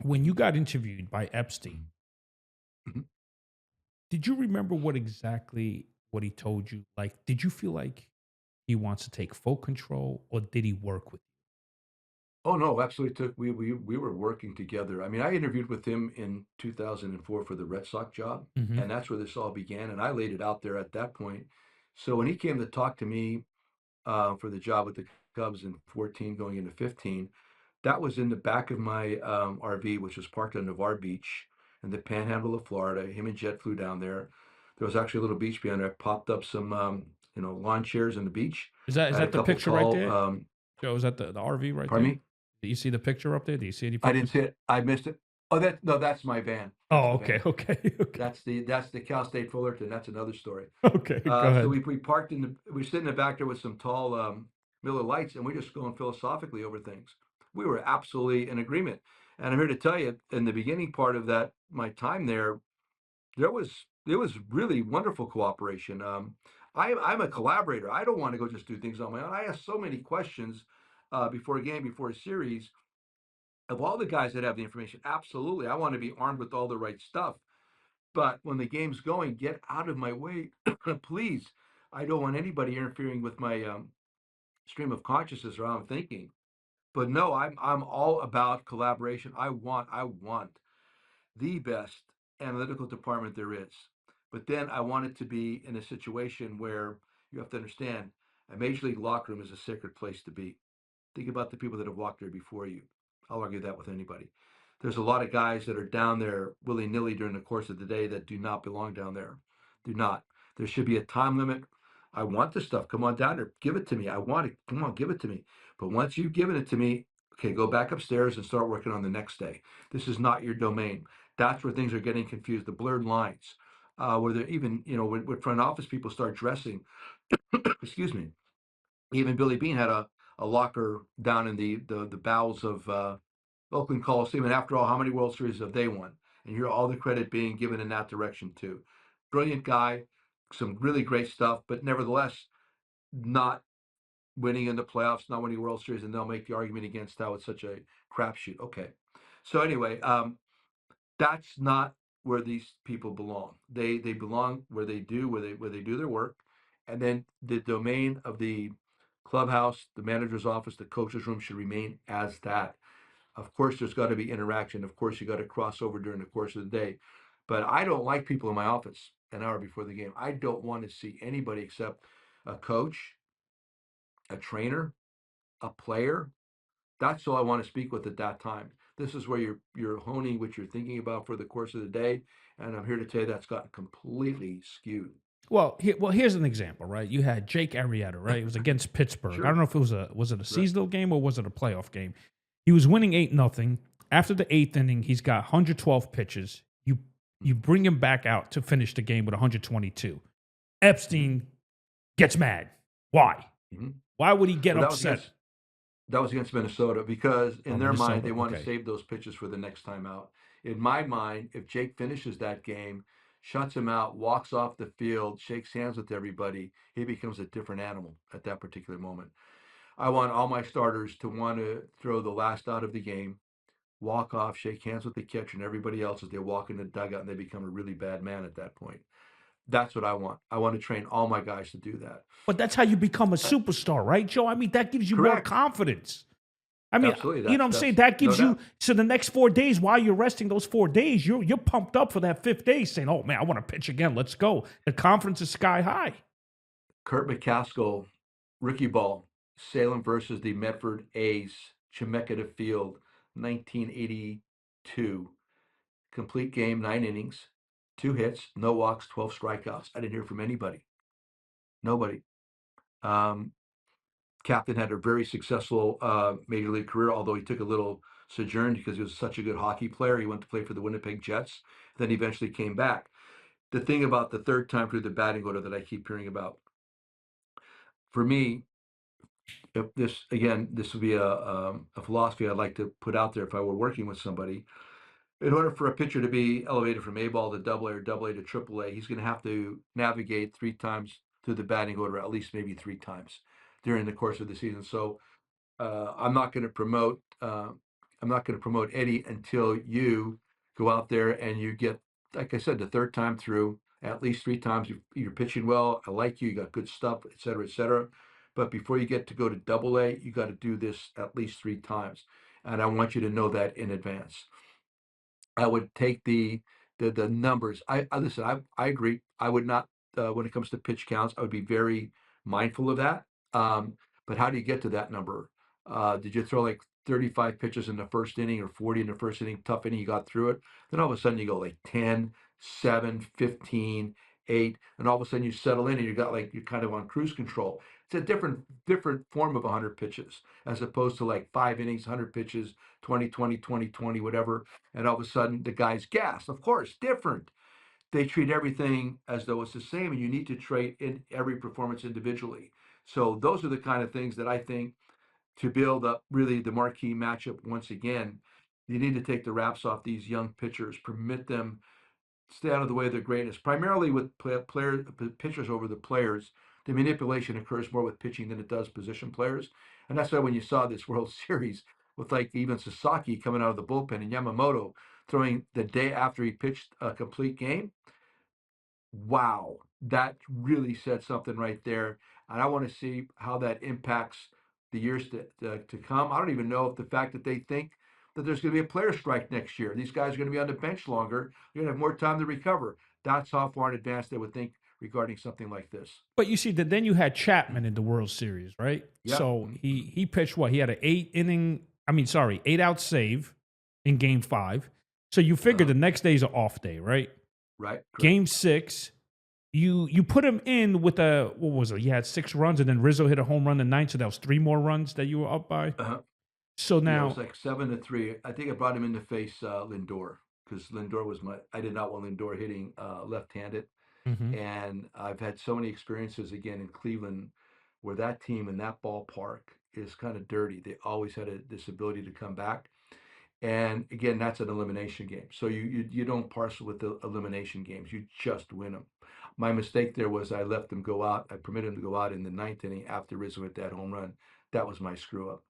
when you got interviewed by Epstein, mhm. did you remember what he told you? Like, did you feel like he wants to take full control or did he work with Oh no, absolutely took we were working together. I mean, I interviewed with him in 2004 for the Red Sox job, Hmm. and that's where this all began. And I laid it out there at that point. So when he came to talk to me for the job with the Cubs in 14 going into 15, that was in the back of my RV, which was parked on Navarre Beach in the panhandle of Florida. Him and Jet flew down there. There was actually a little beach behind there. I popped up some, lawn chairs on the beach. Is I had a that the couple picture right tall, there? Joe, is that the RV right pardon there? me? Do you see the picture up there? Do you see any I didn't pictures? see it. I missed it. Oh, no, that's my van. That's Oh, the okay, van. okay, okay, That's the Cal State Fullerton. That's another story. okay. Go So ahead. we parked we sit in the back there with some tall Miller Lights, and we're just going philosophically over things. We were absolutely in agreement. And I'm here to tell you, in the beginning part of that my time there, there was really wonderful cooperation. I'm a collaborator. I don't want to go just do things on my own. I ask so many questions before a game, before a series, of all the guys that have the information. Absolutely, I want to be armed with all the right stuff. But when the game's going, get out of my way, please. I don't want anybody interfering with my stream of consciousness or how I'm thinking. But no, I'm all about collaboration. I want the best analytical department there is. But then I want it to be in a situation where you have to understand a major league locker room is a sacred place to be. Think about the people that have walked there before you. I'll argue that with anybody. There's a lot of guys that are down there willy nilly during the course of the day that do not belong down there. Do not. There should be a time limit. I want this stuff. Come on down there. Give it to me. I want it. Come on, give it to me. But once you've given it to me, okay, go back upstairs and start working on the next day. This is not your domain. That's where things are getting confused. The blurred lines, where they're even, when front office people start dressing, excuse me, even Billy Bean had a locker down in the bowels of Oakland Coliseum. And after all, how many World Series have they won? And here, all the credit being given in that direction too. Brilliant guy, some really great stuff, but nevertheless, not winning in the playoffs, not winning World Series, and they'll make the argument against how it's such a crapshoot. Okay, so anyway, that's not where these people belong. They belong where they do their work, and then the domain of the clubhouse, the manager's office, the coach's room should remain as that. Of course, there's got to be interaction. Of course, you got to cross over during the course of the day. But I don't like people in my office an hour before the game. I don't want to see anybody except a coach, a trainer, a player. That's who I want to speak with at that time. This is where you're honing what you're thinking about for the course of the day, and I'm here to tell you that's gotten completely skewed. Here's an example, right? You had Jake Arrieta, right? It was against Pittsburgh. I don't Sure. know if it was it a Right. seasonal game or was it a playoff game? He was winning 8-0. After the eighth inning, he's got 112 pitches. You bring him back out to finish the game with 122. Mm-hmm. Epstein gets mad. Why? Mm-hmm. Why would he get Well, that was upset against that was against Minnesota because in on their mind Minnesota? they want to Okay. save those pitches for the next time out. In my mind, if Jake finishes that game, shuts him out, walks off the field, shakes hands with everybody, he becomes a different animal at that particular moment. I want all my starters to want to throw the last out of the game, walk off, shake hands with the catcher and everybody else as they walk in the dugout and they become a really bad man at that point. That's what I want. I want to train all my guys to do that. But that's how you become a Uh, superstar, right, Joe? I mean, that gives you more Correct. confidence. I mean, Absolutely. you know what I'm saying? That's That no gives you doubt. so the next 4 days while you're resting those 4 days, you're pumped up for that fifth day, saying, "Oh man, I want to pitch again. Let's go." The confidence is sky high. Kurt McCaskill, rookie ball, Salem versus the Medford A's, Chemeketa Field, 1982. Complete game, 9 innings, 2 hits, no walks, 12 strikeouts. I didn't hear from anybody. Nobody. Um, Captain had a very successful major league career, although he took a little sojourn because he was such a good hockey player. He went to play for the Winnipeg Jets, then he eventually came back. The thing about the third time through the batting order that I keep hearing about, for me, if this would be a philosophy I'd like to put out there if I were working with somebody. In order for a pitcher to be elevated from A ball to double A or double A to triple A, he's going to have to navigate 3 times through the batting order, at least maybe 3 times during the course of the season. So I'm not going to promote. I'm not going to promote Eddie until you go out there and you get, like I said, the third time through at least 3 times. You're pitching well. I like you. You got good stuff, et cetera, et cetera. but before you get to go to double A, you got to do this at least 3 times. And I want you to know that in advance. I would take the numbers. I listen. I agree. I would not when it comes to pitch counts. I would be very mindful of that. But how do you get to that number? Did you throw like 35 pitches in the first inning or 40 in the first inning? Tough inning, you got through it. Then all of a sudden you go like 10, 7, 15, 8, and all of a sudden you settle in and you got like you're kind of on cruise control. It's a different form of 100 pitches as opposed to like 5 innings, 100 pitches, 20, 20, 20, 20, whatever, and all of a sudden the guy's gassed. Of course, different. They treat everything as though it's the same, and you need to treat in every performance individually. So those are the kind of things that I think to build up really the marquee matchup once again. You need to take the wraps off these young pitchers, permit them stay out of the way of their greatness. Primarily with pitchers over the players, the manipulation occurs more with pitching than it does position players, and that's why when you saw this World Series with like even Sasaki coming out of the bullpen and Yamamoto throwing the day after he pitched a complete game, wow, that really said something right there. And I want to see how that impacts the years to come. I don't even know if the fact that they think that there's going to be a player strike next year. These guys are going to be on the bench longer. They're going to have more time to recover. That's how far in advance they would think regarding something like this. But you see that then you had Chapman in the World Series, right? Yeah. So he pitched what? He had an 8 inning, I mean, sorry, 8 out save in game 5. So you figure Uh, the next day's an off day, right? right. Correct. Game 6, you put him in with a what was it? You had 6 runs, and then Rizzo hit a home run in the ninth, so that was 3 more runs that you were up by. Uh, So yeah, it was now, like 7-3. I think I brought him in to face Lindor because Lindor was my. I did not want Lindor hitting left-handed. mhm. And I've had so many experiences again in Cleveland where that team in that ballpark is kind of dirty. They always had this ability to come back. And again, that's an elimination game. So you don't parcel with the elimination games. You just win them. My mistake there was I let them go out. I permitted them to go out in the ninth inning after Rizzo hit that home run. That was my screw up.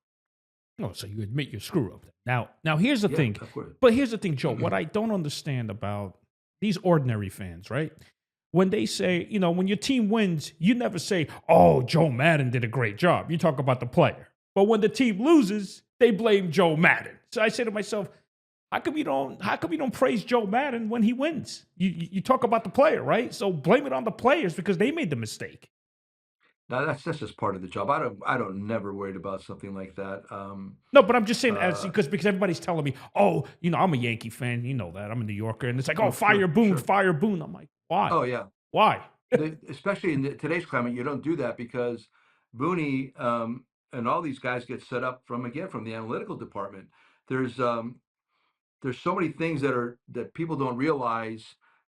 Oh, so you admit your screw up. Now here's the Yeah, thing. of course. But here's the thing, Joe. What I don't understand about these ordinary fans, right? When they say, when your team wins, you never say, "Oh, Joe Maddon did a great job." You talk about the player. But when the team loses, they blame Joe Maddon. So I say to myself, how come you don't praise Joe Maddon when he wins? You talk about the player, right? So blame it on the players because they made the mistake. Now that's just part of the job. I don't never worried about something like that. No, but I'm just saying as Uh, because everybody's telling me, "Oh, I'm a Yankee fan, you know that. I'm a New Yorker." And it's like, "Oh, oh, fire sure, Boone, sure. fire Boone." I'm like, "Why? Oh yeah. Why?" Especially in today's climate, you don't do that because Booney and all these guys get set up from the analytical department. There's um, there's so many things that people don't realize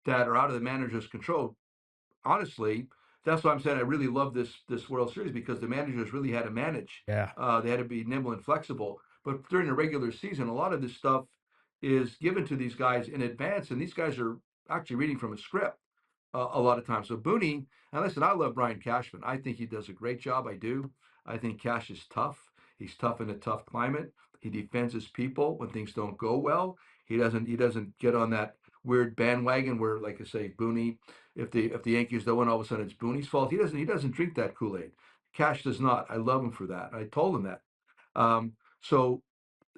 that are out of the manager's control. Honestly, that's why I'm saying I really love this World Series because the managers really had to manage. Yeah. They had to be nimble and flexible. But during the regular season, a lot of this stuff is given to these guys in advance, and these guys are actually reading from a script a lot of times. So Booney, and listen, I love Brian Cashman. I think he does a great job. I do. I think Cash is tough. He's tough in a tough climate. He defends his people when things don't go well. He doesn't get on that weird bandwagon where, like I say, Booney, if the Yankees don't win, all of a sudden it's Booney's fault. He doesn't drink that Kool-Aid. Cash does not. I love him for that. I told him that. So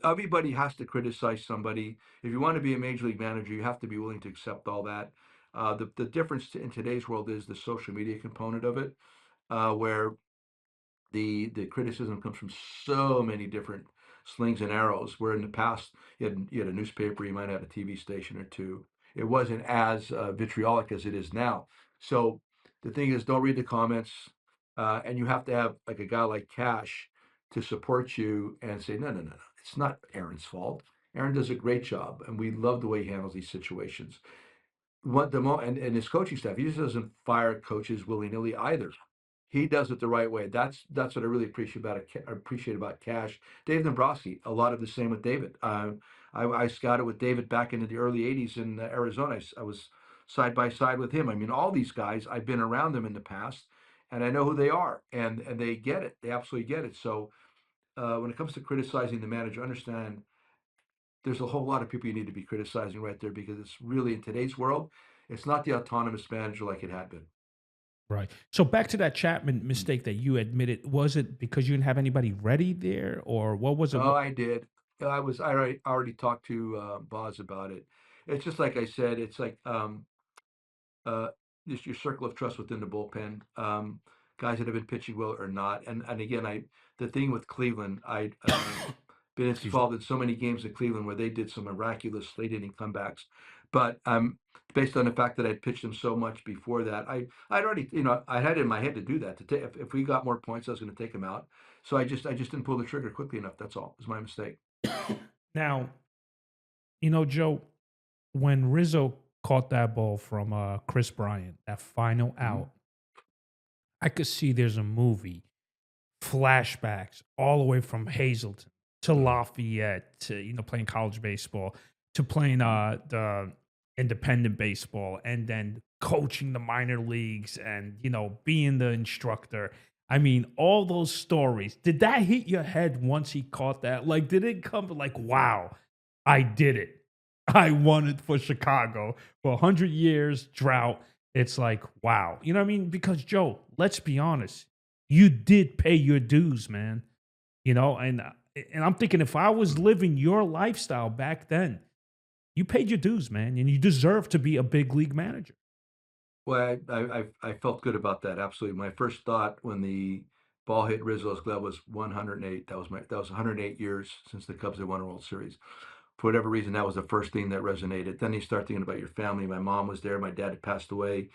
everybody has to criticize somebody. If you want to be a major league manager, you have to be willing to accept all that. The difference in today's world is the social media component of it, where the criticism comes from so many different slings and arrows. Where in the past you had a newspaper, you might have a TV station or two. It wasn't as vitriolic as it is now. So the thing is, don't read the comments, and you have to have like a guy like Cash to support you and say, no, no, no, no, it's not Aaron's fault. Aaron does a great job, and we love the way he handles these situations. And his coaching staff, he just doesn't fire coaches willy nilly either. He does it the right way. That's what I really appreciate about Cash. Dave Dombrowski, a lot of the same with David. I scouted with David back into the early '80s in Arizona. I was side by side with him. I mean, all these guys, I've been around them in the past, and I know who they are, and they get it. They absolutely get it. So when it comes to criticizing the manager, understand there's a whole lot of people you need to be criticizing right there because it's really in today's world, it's not the autonomous manager like it had been. Right. So back to that Chapman Mm. mistake that you admitted, was it because you didn't have anybody ready there, or what was it? Oh, What I did. I already talked to Boz about it. It's just like I said. It's like uh, just your circle of trust within the bullpen, guys that have been pitching well or not. And again, the thing with Cleveland, I been excuse me. involved in so many games in Cleveland where they did some miraculous late inning comebacks. But based on the fact that I'd pitched them so much before that, I'd already I had it in my head to do that. To take if we got more points, I was going to take them out. So I just didn't pull the trigger quickly enough. That's all. It was my mistake. Now, Joe, when Rizzo caught that ball from Chris Bryant, that final Hmm. out, I could see there's a movie flashbacks all the way from Hazleton to Lafayette to playing college baseball to playing the independent baseball and then coaching the minor leagues and being the instructor. I mean, all those stories. Did that hit your head once he caught that? Like, did it come like, wow, I did it. I won it for Chicago for 100 years drought. It's like, wow. You know what I mean? Because Joe, let's be honest, you did pay your dues, man. And I'm thinking if I was living your lifestyle back then, you paid your dues, man, and you deserve to be a big league manager. Well, I felt good about that. Absolutely. My first thought when the ball hit Rizzo's glove was 108. That was 108 years since the Cubs had won a World Series. For whatever reason, that was the first thing that resonated. Then you start thinking about your family. My mom was there. My dad had passed away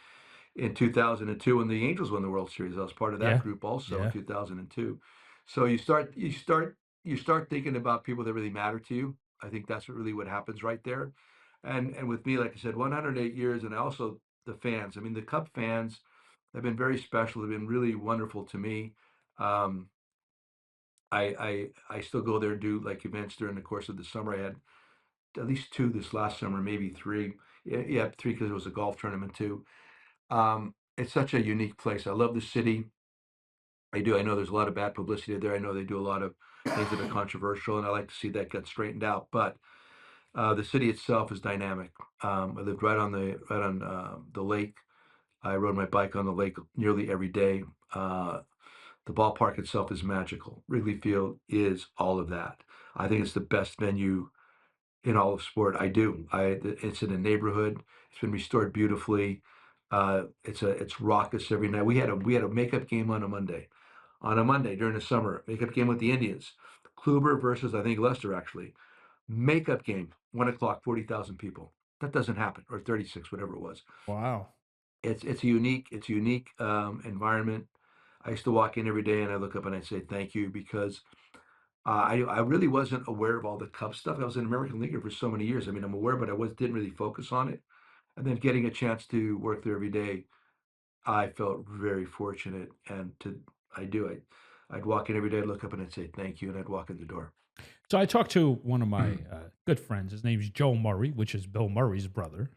in 2002 when the Angels won the World Series. I was part of that Yeah, group also in yeah. 2002. So you start thinking about people that really matter to you. I think that's what happens right there. And with me, like I said, 108 years, and also the fans. I mean, the Cub fans have been very special. They've been really wonderful to me. Um, I still go there and do like events during the course of the summer. I had at least two this last summer, maybe three. Yeah, three because it was a golf tournament too. It's such a unique place. I love the city. I do. I know there's a lot of bad publicity there. I know they do a lot of things that are controversial, and I like to see that get straightened out. But the city itself is dynamic. I lived right on the lake. I rode my bike on the lake nearly every day. The ballpark itself is magical. Wrigley Field is all of that. I think it's the best venue in all of sport. I do. It's in a neighborhood. It's been restored beautifully. It's raucous every night. We had a makeup game on a Monday. On a Monday during the summer, makeup game with the Indians. Kluber versus I think Lester actually. Makeup game, 1 o'clock, 40,000 people. That doesn't happen, or 36, whatever it was. Wow. It's a unique environment. I used to walk in every day and I look up and I say thank you because I really wasn't aware of all the Cubs stuff. I was an American leaguer for so many years. I mean, I'm aware, but didn't really focus on it. And then getting a chance to work there every day, I felt very fortunate. And I'd walk in every day, I'd look up and I'd say thank you, and I'd walk in the door. So I talked to one of my good friends. His name's Joe Murray, which is Bill Murray's brother.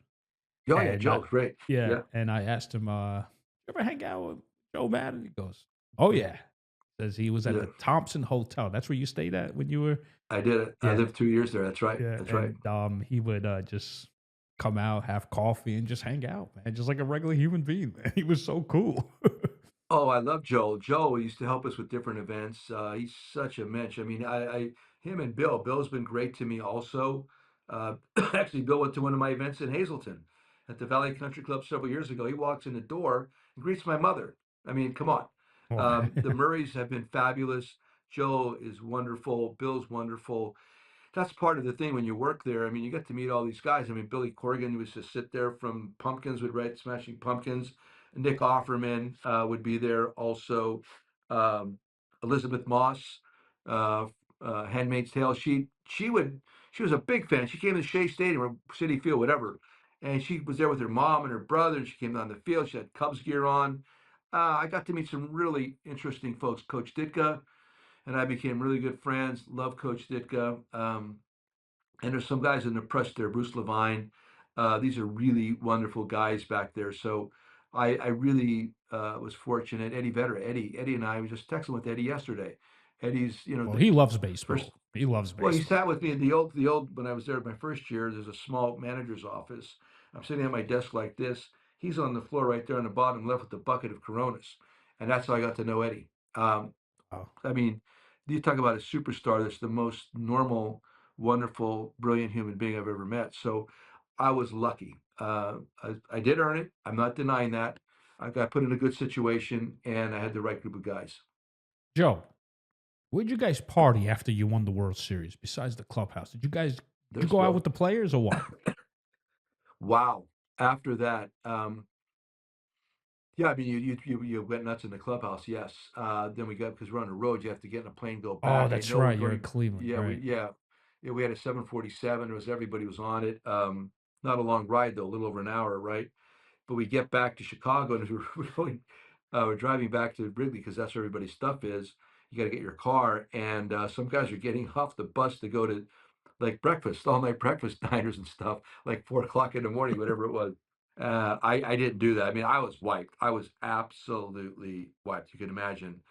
Oh yeah, And Joe, great. yeah, Yeah, and I asked him, "You ever hang out with Joe Maddon?" He goes, "Oh yeah." Says he was at yeah, the Thompson Hotel. That's where you stayed at when you were. I did it. I Yeah, lived 2 years there. That's right. yeah, That's right. and he would just come out, have coffee, and just hang out, man, just like a regular human being. Man. He was so cool. Oh, I love Joe. Joe used to help us with different events. He's such a mensch. I mean, him and Bill. Bill's been great to me also. Actually, Bill went to one of my events in Hazleton at the Valley Country Club several years ago. He walks in the door and greets my mother. I mean, come on. Wow. The Murrays have been fabulous. Joe is wonderful. Bill's wonderful. That's part of the thing when you work there. I mean, you get to meet all these guys. I mean, Billy Corgan used to sit there from Pumpkins, would write Smashing Pumpkins. Nick Offerman would be there also. Um, Elizabeth Moss, uh, Handmaid's Tale. She was a big fan. She came to Shea Stadium or City Field, whatever, and she was there with her mom and her brother. And she came down the field. She had Cubs gear on. I got to meet some really interesting folks. Coach Ditka and I became really good friends. Love Coach Ditka. And there's some guys in the press there, Bruce Levine. These are really wonderful guys back there. So I really was fortunate. Eddie Vedder, Eddie and I was just texting with Eddie yesterday. Eddie's, Well, the he loves first. baseball. He loves Well, he baseball. sat with me in the old when I was there my first year. There's a small manager's office. I'm sitting at my desk like this. He's on the floor right there on the bottom left with a bucket of Coronas, and that's how I got to know Eddie. Oh, I mean, you talk about a superstar that's the most normal, wonderful, brilliant human being I've ever met. So I was lucky. I did earn it. I'm not denying that. I got put in a good situation, and I had the right group of guys. Joe, where'd you guys party after you won the World Series? Besides the clubhouse, did you There's go out Bill. with the players or what? Wow. After that, yeah, I mean, you went nuts in the clubhouse, yes. Then we got because we're on the road, you have to get in a plane, go Oh, back. I that's know we're right. You're in going. Cleveland, Yeah, right? we had a 747. It was everybody was on it. Not a long ride though, a little over an hour, right? But we get back to Chicago and we're driving back to Wrigley because that's where everybody's stuff is. You got to get your car, and some guys are getting off the bus to go to like breakfast, all night breakfast diners and stuff, like 4 o'clock in the morning, whatever it was. I didn't do that. I mean, I was wiped. I was absolutely wiped. You can imagine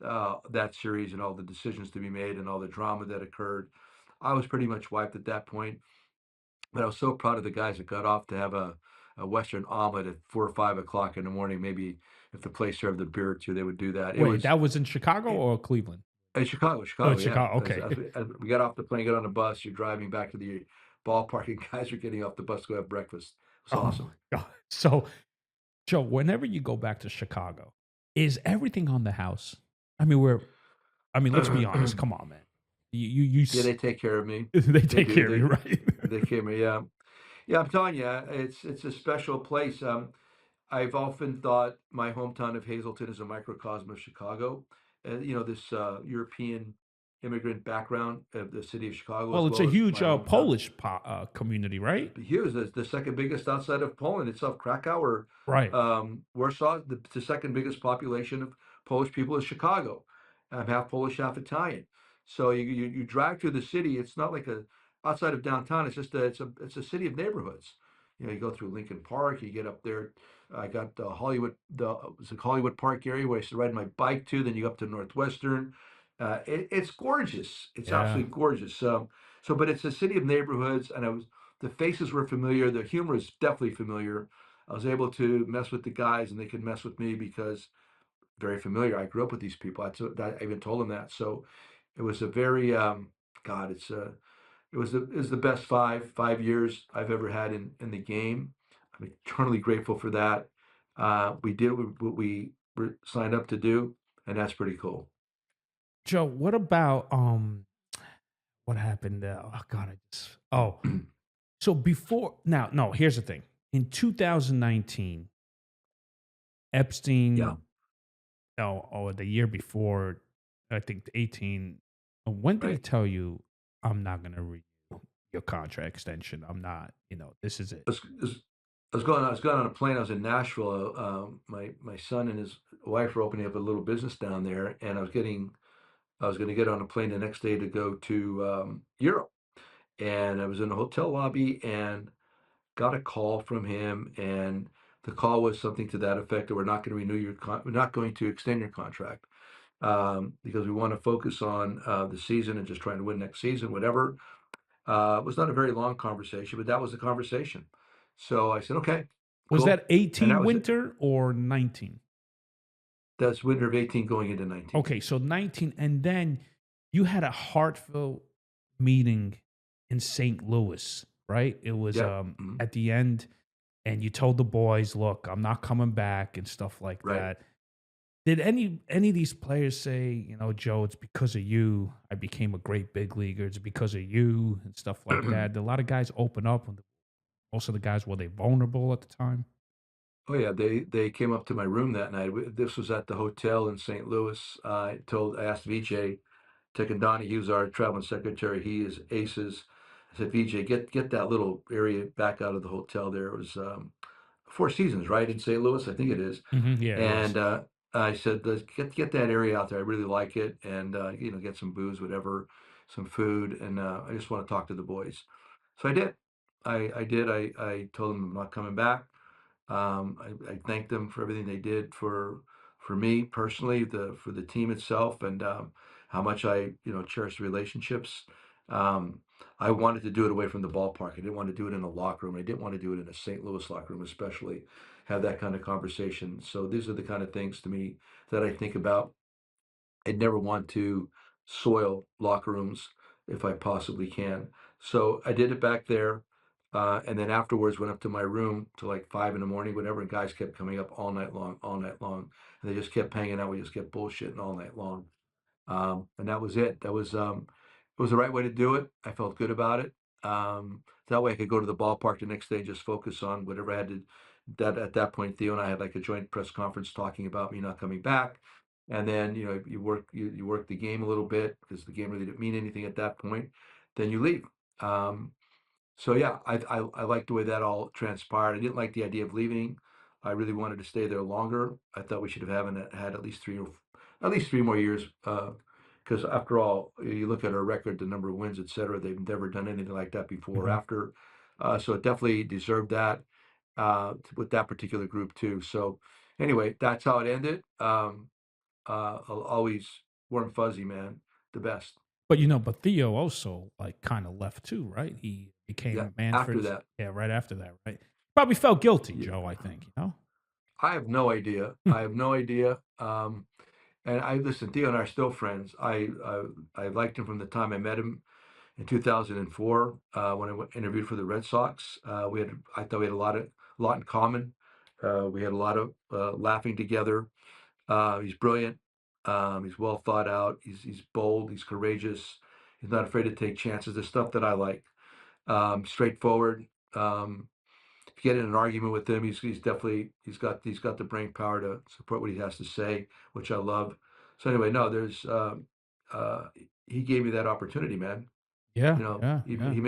that series and all the decisions to be made and all the drama that occurred. I was pretty much wiped at that point. But I was so proud of the guys that got off to have a Western omelet at 4 or 5 o'clock in the morning. Maybe if the place served a beer or two, they would do that. It Wait, was that was in Chicago it, or Cleveland? Chicago, Oh, in Chicago, yeah. Chicago. Okay. As we got off the plane, get on the bus, you're driving back to the ballpark, and guys are getting off the bus to go have breakfast. It was Oh my awesome. god. So, Joe, whenever you go back to Chicago, is everything on the house? I mean, let's be honest. Come on, man. You Yeah, they take care of me. they They take do. care of you, right? They care of me. Yeah, yeah. I'm telling you, it's a special place. I've often thought my hometown of Hazleton is a microcosm of Chicago. This European immigrant background of the city of Chicago Well, as it's a well as huge my hometown. Polish community, right? Hughes is the second biggest outside of Poland itself. Krakow or Right. Warsaw, the second biggest population of Polish people is Chicago. I'm half Polish, half Italian. So you drive through the city. It's not like a outside of downtown. It's just it's a city of neighborhoods. You go through Lincoln Park. You get up there. I got it's a Hollywood Park area where I used to ride my bike to. Then you go up to Northwestern. It's gorgeous. It's Yeah. absolutely gorgeous. But it's a city of neighborhoods, and the faces were familiar. The humor is definitely familiar. I was able to mess with the guys, and they could mess with me because very familiar. I grew up with these people. I even told them that. So it was a very God. It was the best 5 years I've ever had in the game. I'm eternally grateful for that. We did what we were signed up to do, and that's pretty cool. Joe, what about what happened? Oh God, so before now, no. Here's the thing. In 2019, Yeah, Epstein, or the year before, I think 18. When did he right. tell you, "I'm not going to renew your contract extension. I'm not. This is it." I was going on a plane. I was in Nashville. My son and his wife were opening up a little business down there, and I was going to get on a plane the next day to go to Europe. And I was in a hotel lobby and got a call from him, and the call was something to that effect that we're not going to extend your contract because we want to focus on the season and just trying to win next season, whatever. It was not a very long conversation, but that was the conversation. So I said, okay, Was cool. that And that 18 was it. winter or 19? That's winter of 18 going into 19. Okay, so 19, and then you had a heartfelt meeting in St. Louis, right? It was Yep. Mhm. at the end, and you told the boys, "Look, I'm not coming back," and stuff like Right. that. Did any of these players say, Joe, it's because of you I became a great big leaguer. It's because of you and stuff like that. Did a lot of guys open up. Most of the guys, were they vulnerable at the time? Oh yeah, they came up to my room that night. This was at the hotel in St. Louis. I asked VJ Donnie, he was our traveling secretary. He is aces. I said, VJ, get that little area back out of the hotel there. It was Four Seasons, right, in St. Louis, I think it is. Yeah, it is. And I said, let's get that area out there. I really like it, and get some booze, whatever, some food, and I just want to talk to the boys. So I did. I did. I told them I'm not coming back. I thanked them for everything they did for me personally, for the team itself, and how much I cherish the relationships. Um, I wanted to do it away from the ballpark. I didn't want to do it in a locker room. I didn't want to do it in a St. Louis locker room, especially have that kind of conversation. So these are the kind of things to me that I think about. I'd never want to soil locker rooms if I possibly can. So I did it back there. And then afterwards went up to my room till like 5 in the morning, whatever, and guys kept coming up all night long, all night long. And they just kept hanging out. We just kept bullshitting all night long. And that was it. It was the right way to do it. I felt good about it. That way I could go to the ballpark the next day and just focus on whatever I had to. That at that point, Theo and I had like a joint press conference talking about me not coming back. And then you work the game a little bit because the game really didn't mean anything at that point. Then you leave. Um, so yeah, I liked the way that all transpired. I didn't like the idea of leaving. I really wanted to stay there longer. I thought we should have had at least 3 more years. Because after all, you look at our record, the number of wins, et cetera. They've never done anything like that before or Mhm. after. So it definitely deserved that with that particular group too. So anyway, that's how it ended. I'll always warm fuzzy, man, the best. But, but Theo also, like, kinda left too, right? He Yeah. became After Manfred's that, yeah, right after that, right? Probably felt guilty, yeah. Joe, I think, you know? I have no idea. I have no idea. And I listen. Theo and I are still friends. I liked him from the time I met him in 2004 when interviewed for the Red Sox. I thought we had a lot in common. We had a lot of laughing together. He's brilliant. He's well thought out. He's bold. He's courageous. He's not afraid to take chances. The stuff that I like. Straightforward. If you get in an argument with him, he's definitely he's got the brain power to support what he has to say, which I love. So anyway, no, uh, he gave me that opportunity, man. Yeah, You know, yeah, yeah, he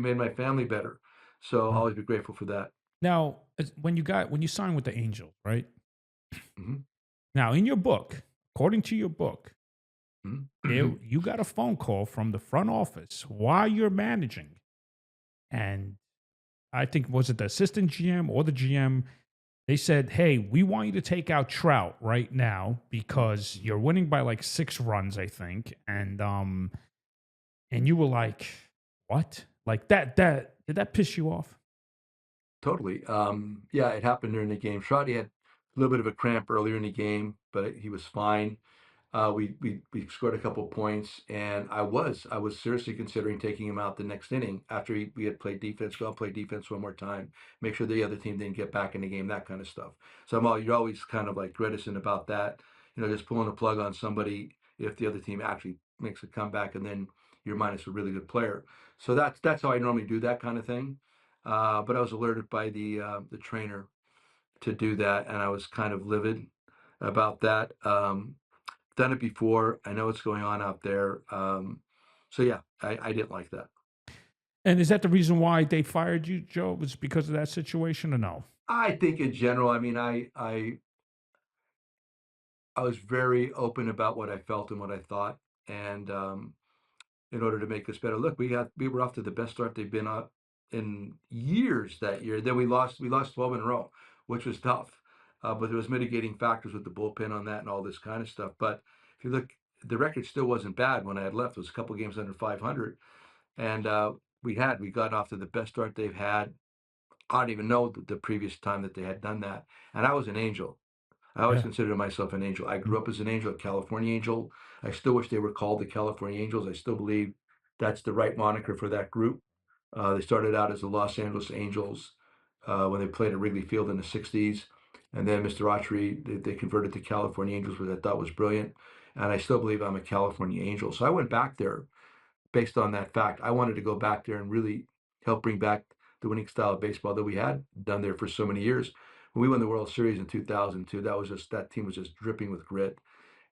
made my family better. So I'll yeah. always be grateful for that. Now, when you signed with the Angels, right? Hmm. Now, in your book, according to your book, Hmm. you got a phone call from the front office while you're managing, and I think was it the assistant GM or the GM? They said, "Hey, we want you to take out Trout right now because you're winning by like 6 runs, I think." And you were like, "What? Like that did that piss you off?" Totally. Yeah, it happened during the game. Shotty had a little bit of a cramp earlier in the game, but he was fine. We scored a couple points, and I was seriously considering taking him out the next inning after we had played defense. Go out, play defense one more time, make sure the other team didn't get back in the game, that kind of stuff. So you're always kind of like reticent about that, just pulling a plug on somebody if the other team actually makes a comeback, and then you're minus a really good player. So that's how I normally do that kind of thing. But I was alerted by the trainer to do that, and I was kind of livid about that. Done it before. I know what's going on out there. So yeah, I didn't like that. And is that the reason why they fired you, Joe? Was because of that situation or no? I think in general, I mean, I was very open about what I felt and what I thought, and in order to make us better. Look, we were off to the best start they've been up in years that year. Then we lost 12 in a row, which was tough. But there was mitigating factors with the bullpen on that and all this kind of stuff. But if you look, the record still wasn't bad when I had left. It was a couple games under 500, and we got off to the best start they've had. I don't even know the previous time that they had done that, and I was an angel. I always Yeah. considered myself an angel. I Mm. grew up as an angel, a California angel. I still wish they were called the California Angels. I still believe that's the right moniker for that group. They started out as the Los Angeles Angels when they played at Wrigley Field in the 60s. And then Mr. Autry, they converted to California Angels, which I thought was brilliant. And I still believe I'm a California Angel. So I went back there based on that fact. I wanted to go back there and really help bring back the winning style of baseball that we had done there for so many years. When we won the World Series in 2002, that team was just dripping with grit.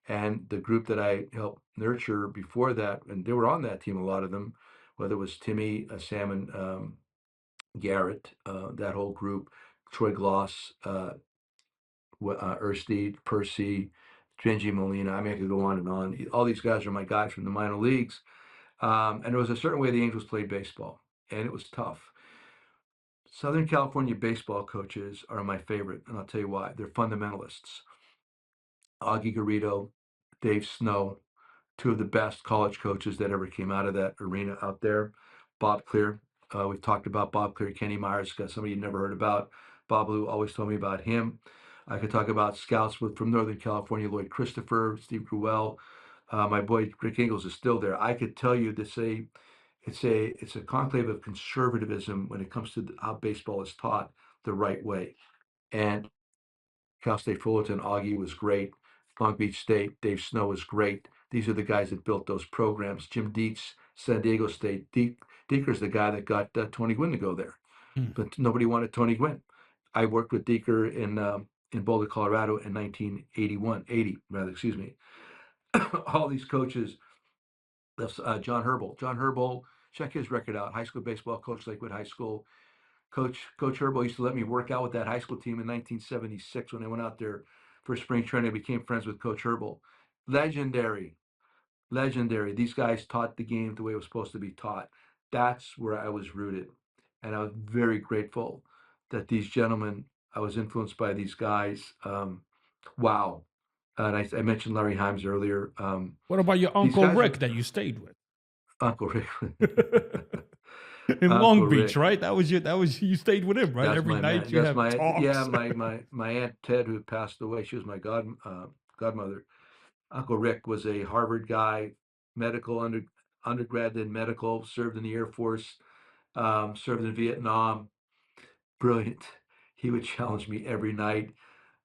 And the group that I helped nurture before that, and they were on that team, a lot of them, whether it was Timmy, Sam, and Garrett, that whole group, Troy Gloss, Erstede, Percy, Genji Molina. I mean, I could go on and on. All these guys are my guys from the minor leagues. And there was a certain way the Angels played baseball, and it was tough. Southern California baseball coaches are my favorite, and I'll tell you why. They're fundamentalists. Augie Garrido, Dave Snow. two of the best college coaches that ever came out of that arena out there. Bob Clear. We've talked about Bob Clear. Kenny Myers, got somebody you never heard about. Bob Lou always told me about him. I could talk about scouts from Northern California, Lloyd Christopher, Steve Gruel. My boy Rick Ingles is still there. I could tell you it's a conclave of conservatism when it comes to how baseball is taught the right way. And Cal State Fullerton, Augie was great. Long Beach State, Dave Snow was great. These are the guys that built those programs. Jim Dietz, San Diego State. Deeker's the guy that got Tony Gwynn to go there, Hmm. but nobody wanted Tony Gwynn. I worked with Deeker in Boulder, Colorado in 1981, 80 rather, excuse me. All these coaches, John Herbold. John Herbold, check his record out. High school baseball coach, Lakewood High School. Coach Herbold used to let me work out with that high school team in 1976 when I went out there for spring training. I became friends with Coach Herbold. Legendary, legendary. These guys taught the game the way it was supposed to be taught. That's where I was rooted, and I was very grateful that these gentlemen. I was influenced by these guys. Wow, and I mentioned Larry Himes earlier. What about your These Uncle guys Rick are that you stayed with? Uncle Rick. In Uncle Long Beach, Rick. right? That was you stayed with him, right? That's Every my man. night you That's have my yeah. talks. My aunt Ted, who passed away. She was my godmother. Uncle Rick was a Harvard guy, undergrad in medical, served in the Air Force, served in Vietnam. Brilliant. He would challenge me every night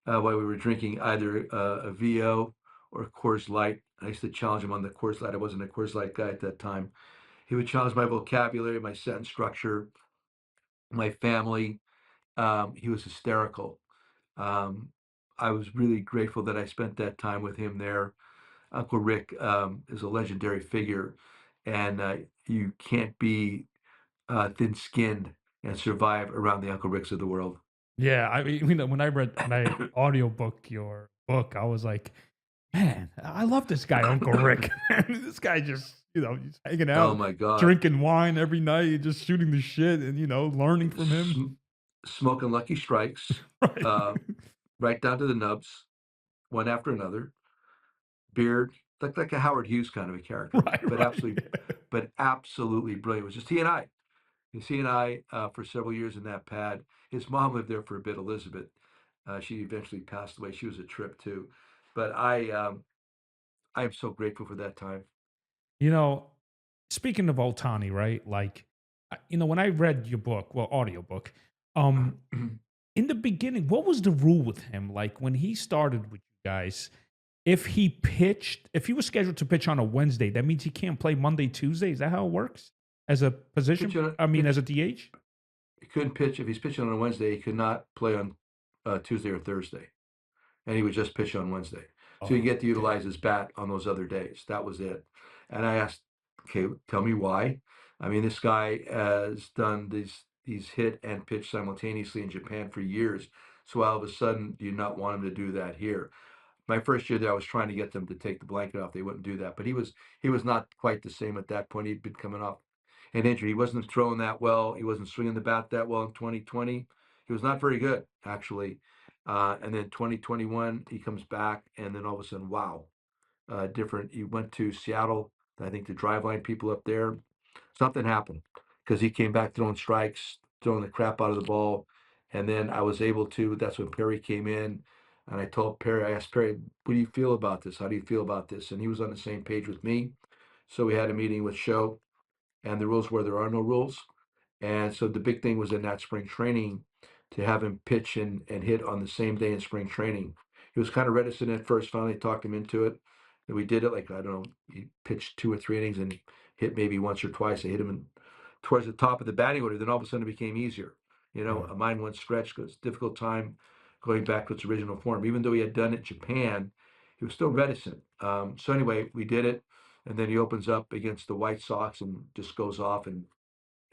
while we were drinking either a VO or a Coors Light. I used to challenge him on the Coors Light. I wasn't a Coors Light guy at that time. He would challenge my vocabulary, my sentence structure, my family. He was hysterical. Um, I was really grateful that I spent that time with him there. Uncle Rick is a legendary figure, and you can't be thin-skinned and survive around the Uncle Ricks of the world. Yeah, I mean, when I audiobook your book, I was like, man, I love this guy, Uncle Rick. This guy just, he's hanging Oh out, my God, drinking wine every night, just shooting the shit and, learning from him. Sm- smoking Lucky Strikes, Right. uh, right down to the nubs, one after another. Beard, like a Howard Hughes kind of a character, Right, but right. absolutely brilliant. It was just he and I. He and I for several years in that pad. His mom lived there for a bit, Elizabeth. She eventually passed away. She was a trip too, but I am so grateful for that time. You know, speaking of Otani, right? Like, when I read your book, well, audiobook, um, in the beginning, what was the rule with him? Like when he started with you guys, if he was scheduled to pitch on a Wednesday, that means he can't play Monday, Tuesday. Is that how it works? As a pitch position? on I mean, as pitch. a DH? He couldn't pitch if he's pitching on a Wednesday. He could not play on Tuesday or Thursday, and he would just pitch on Wednesday. So you Oh, get to okay. utilize his bat on those other days. That was it. And I asked, okay, tell me why. I mean, this guy has done these hit and pitch simultaneously in Japan for years. So all of a sudden, do you not want him to do that here? My first year there, I was trying to get them to take the blanket off. They wouldn't do that, but he was not quite the same at that point. He'd been coming off an injury. He wasn't throwing that well. He wasn't swinging the bat that well in 2020. He was not very good actually. And then 2021, he comes back, and then all of a sudden, wow, different. He went to Seattle. I think the driveline people up there, something happened because he came back throwing strikes, throwing the crap out of the ball. And then I was able to, that's when Perry came in. And I asked Perry, what do you feel about this? How do you feel about this? And he was on the same page with me. So we had a meeting with Show, and the rules were there are no rules. And so the big thing was in that spring training to have him pitch and hit on the same day in spring training. He was kind of reticent at first, finally talked him into it. And we did it like, I don't know, he pitched 2 or 3 innings and hit maybe once or twice. I hit him towards the top of the batting order. Then all of a sudden it became easier. Yeah. A mind went stretch because difficult time going back to its original form. Even though he had done it in Japan, he was still reticent. So anyway, we did it. And then he opens up against the White Sox and just goes off, and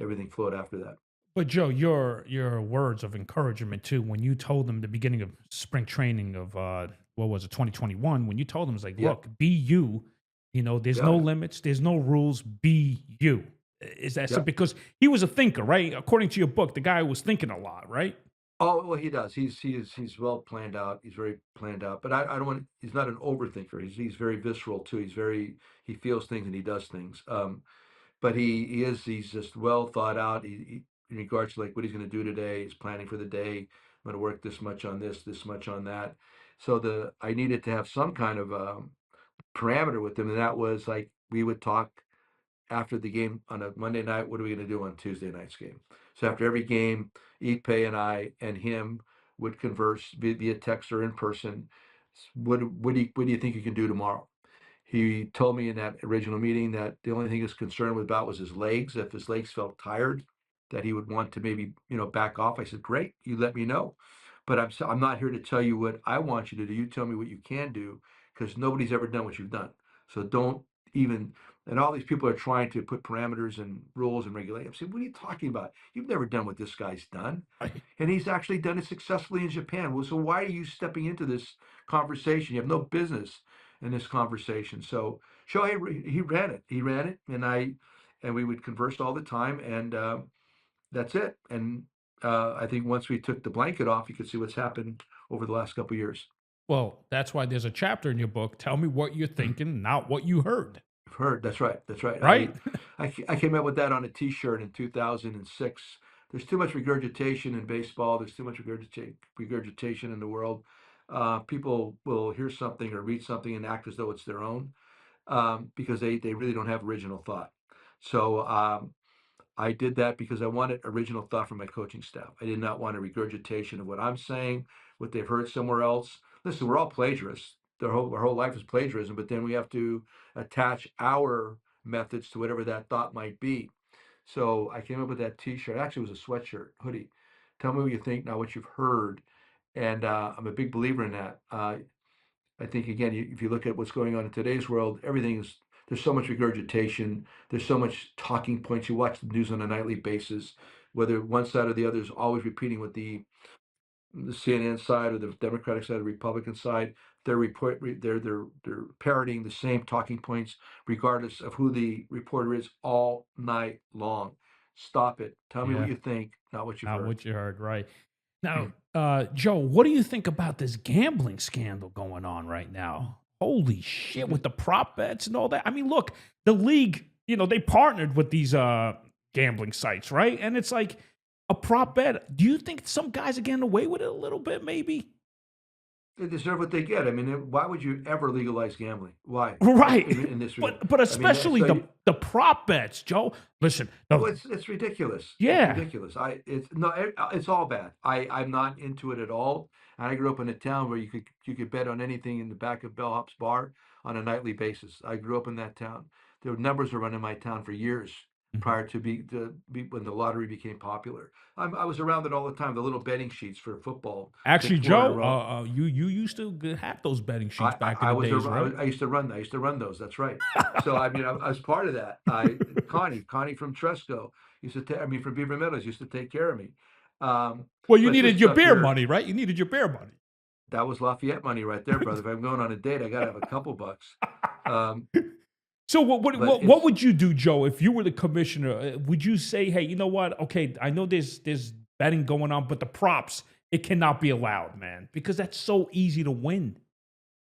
everything flowed after that. But Joe, your words of encouragement too, when you told them the beginning of spring training of what was it, 2021, when you told them it's like, Yep. look, be you, there's Yeah. no Yeah. limits, there's no rules, be you. Is that so? Yep. Because he was a thinker, right? According to your book, the guy was thinking a lot, right? Oh, well, he does. He's well planned out. He's very planned out. But I don't want. He's not an overthinker. He's very visceral too. He feels things and he does things. But he's just well thought out. He in regards to like what he's going to do today. He's planning for the day. I'm going to work this much on this much on that. So the I needed to have some kind of parameter with him, and that was like we would talk after the game on a Monday night. What are we going to do on Tuesday night's game? So after every game, Ipe and I and him would converse via text or in person. What do you think you can do tomorrow? He told me in that original meeting that the only thing he was concerned about was his legs. If his legs felt tired, that he would want to maybe back off. I said, "Great, you let me know." But I'm not here to tell you what I want you to do. You tell me what you can do because nobody's ever done what you've done. So don't even. And all these people are trying to put parameters and rules and regulations. I said, "What are you talking about? You've never done what this guy's done." Right. And he's actually done it successfully in Japan. Well, so why are you stepping into this conversation? You have no business in this conversation. So Shohei, he ran it. He ran it, and we would converse all the time, and that's it. And I think once we took the blanket off, you could see what's happened over the last couple of years. Well, that's why there's a chapter in your book. Tell me what you're thinking, not what you heard. I've heard. That's right. That's right. Right? I came up with that on a T-shirt in 2006. There's too much regurgitation in baseball. There's too much regurgitation in the world. People will hear something or read something and act as though it's their own because they really don't have original thought. So I did that because I wanted original thought from my coaching staff. I did not want a regurgitation of what I'm saying, what they've heard somewhere else. Listen, we're all plagiarists. Our whole life is plagiarism, but then we have to attach our methods to whatever that thought might be. So I came up with that T-shirt. Actually, it was a sweatshirt, hoodie. Tell me what you think, not what you've heard. And I'm a big believer in that. I think again, if you look at what's going on in today's world, there's so much regurgitation. There's so much talking points. You watch the news on a nightly basis, whether one side or the other is always repeating what the CNN side or the Democratic side or the Republican side. They're parroting the same talking points, regardless of who the reporter is, all night long. Stop it. Tell me what Yeah. you think, not what you've Not heard. what you heard. Right. Now, Joe, what do you think about this gambling scandal going on right now? Holy shit, with the prop bets and all that. I mean, look, the league, they partnered with these gambling sites, right? And it's like a prop bet. Do you think some guys are getting away with it a little bit, maybe? They deserve what they get. I mean, why would you ever legalize gambling? Why? Right. In this regard, But I mean, especially so the prop bets, Joe. Listen, well, it's ridiculous. It's yeah. ridiculous. It's no, it's all bad. I'm not into it at all. And I grew up in a town where you could bet on anything in the back of Bellhop's bar on a nightly basis. I grew up in that town. There were numbers were run in my town for years Mhm. prior to be when the lottery became popular. I was around it all the time. The little betting sheets for football Actually, get 4 in a Joe, row. you used to have those betting sheets back in I the was days, right? I used to run. I used to run those. That's right. So I mean, I was part of that. Connie from Tresco used to. I mean, from Beaver Meadows used to take care of me. Well, you But this needed your stuff beer here, money, right? You needed your beer money. that was Lafayette money right there, brother. If I'm going on a date, I gotta have a couple bucks. Um, So what what but what what it's would you do, Joe, if you were the commissioner? Would you say, "Hey, you know what? Okay, I know there's betting going on, but the props it cannot be allowed, man, because that's so easy to win."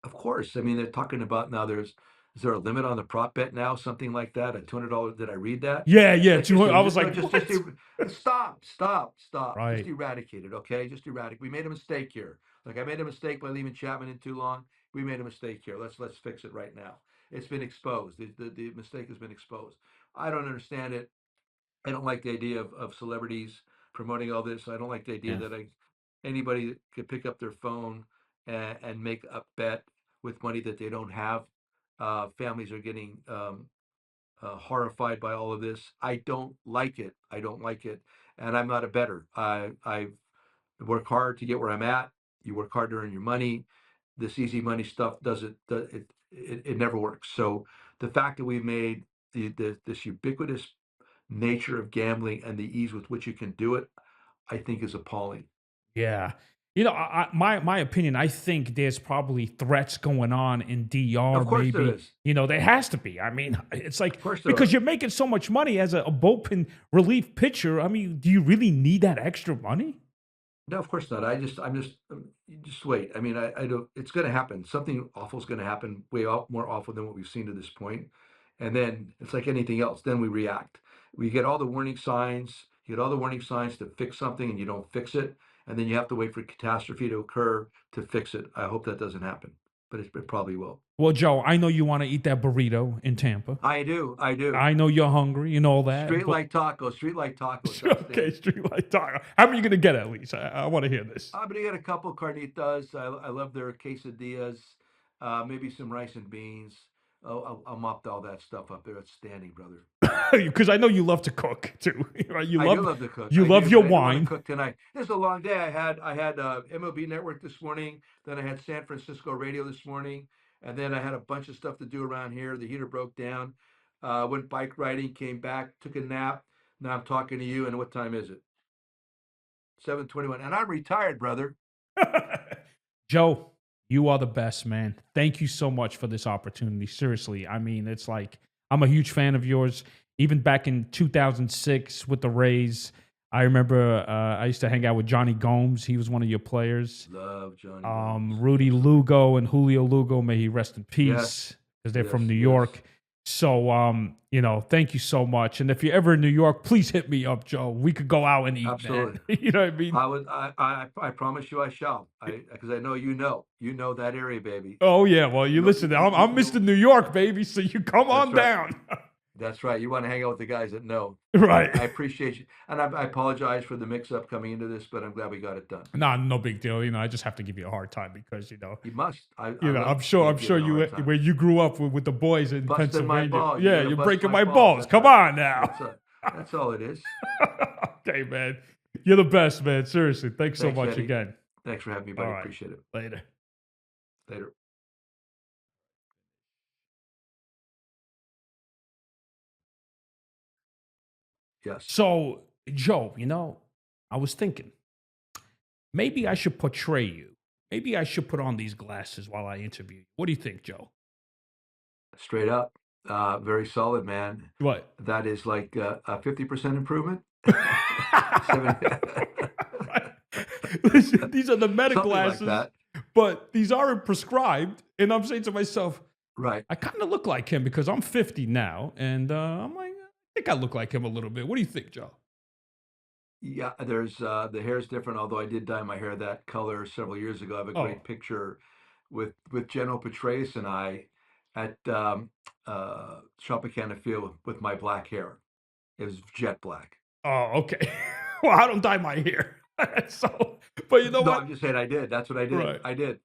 Of course. I mean, they're talking about now. Is there a limit on the prop bet now? Something like that. A $200. Did I read that? Yeah, yeah. That's just 200. I was no. like, what? Stop. Just Right. eradicate it. Okay, just eradicate. We made a mistake here. Like I made a mistake by leaving Chapman in too long. We made a mistake here. Let's fix it right now. It's been exposed. The mistake has been exposed. I don't understand it. I don't like the idea of celebrities promoting all this. I don't like the idea Yeah. that anybody could pick up their phone and make a bet with money that they don't have. Families are getting horrified by all of this. I don't like it. I don't like it, and I'm not a bettor. I work hard to get where I'm at. You work hard to earn your money. This easy money stuff doesn't. It never works. So the fact that we've made this ubiquitous nature of gambling and the ease with which you can do it, I think is appalling. Yeah. My opinion, I think there's probably threats going on in DR, Of course there maybe. is. There has to be. I mean, it's like Of course there because are. you're making so much money as a bullpen relief pitcher. I mean, do you really need that extra money? No, of course not. You just wait. I mean, I don't. It's going to happen. Something awful is going to happen. More awful than what we've seen to this point. And then it's like anything else. Then we react. We get all the warning signs. You get all the warning signs to fix something, and you don't fix it. And then you have to wait for catastrophe to occur to fix it. I hope that doesn't happen, but it probably will. Well, Joe, I know you want to eat that burrito in Tampa. I do. I do. I know you're hungry and all that, Street but light tacos. Street light tacos. okay, Outstanding. streetlight taco. How many are you gonna get at least? I want to hear this. I'm gonna get a couple carnitas. I love their quesadillas. Maybe some rice and beans. Oh, I'll mop all that stuff up there. It's standing, brother. Because I know you love to cook too, right? I do love to cook. You I love do, your but I do want to wine. cook tonight. It's a long day. I had MLB Network this morning. Then I had San Francisco Radio this morning, and then I had a bunch of stuff to do around here. The heater broke down. Went bike riding. Came back. Took a nap. Now I'm talking to you. And what time is it? 7:21. And I'm retired, brother. Joe, you are the best, man. Thank you so much for this opportunity. Seriously, I mean, it's like I'm a huge fan of yours. Even back in 2006 with the Rays, I remember I used to hang out with Johnny Gomes. He was one of your players. Love Johnny Gomes. Rudy Lugo and Julio Lugo, may he rest in Yes. peace, because they're Yes. from New Yes. York. So, thank you so much. And if you're ever in New York, please hit me up, Joe. We could go out and eat, Absolutely. man. You know what I mean? I promise you I shall. Because I know you know that area, baby. Oh yeah, well you know- listen. you- I'm you Mr. know- New York, baby. So you come on right. down. That's right. You want to hang out with the guys that know. Right. I appreciate you, and I apologize for the mix-up coming into this, but I'm glad we got it done. Nah, no big deal. I just have to give you a hard time because You must. I'm sure where you grew up with the boys in Busting my Pennsylvania. balls. You Yeah, gotta you're bust breaking my my balls. balls. That's Come right. on now. That's all it is. Okay, man. You're the best, man. Seriously. Thanks so Thanks, much Eddie. again. Thanks for having me, buddy. All right. Appreciate it. Later. Later. Yes. So, Joe, I was thinking maybe I should portray you. Maybe I should put on these glasses while I interview you. What do you think, Joe? Straight up. Very solid, man. What? That is like a 50% improvement. Right. Listen, these are the meta Something like glasses, that. but these aren't prescribed. And I'm saying to myself, Right. I kind of look like him because I'm 50 now. And I'm like, I think I look like him a little bit. What do you think, Joe? Yeah, there's the hair's different, although I did dye my hair that color several years ago. I have a Oh, great picture with General Petraeus and I at Tropicana Field with my black hair. It was jet black. oh, okay. Well, I don't dye my hair. So, but you know No, what? I'm just saying I did. That's what I did. Right. I did.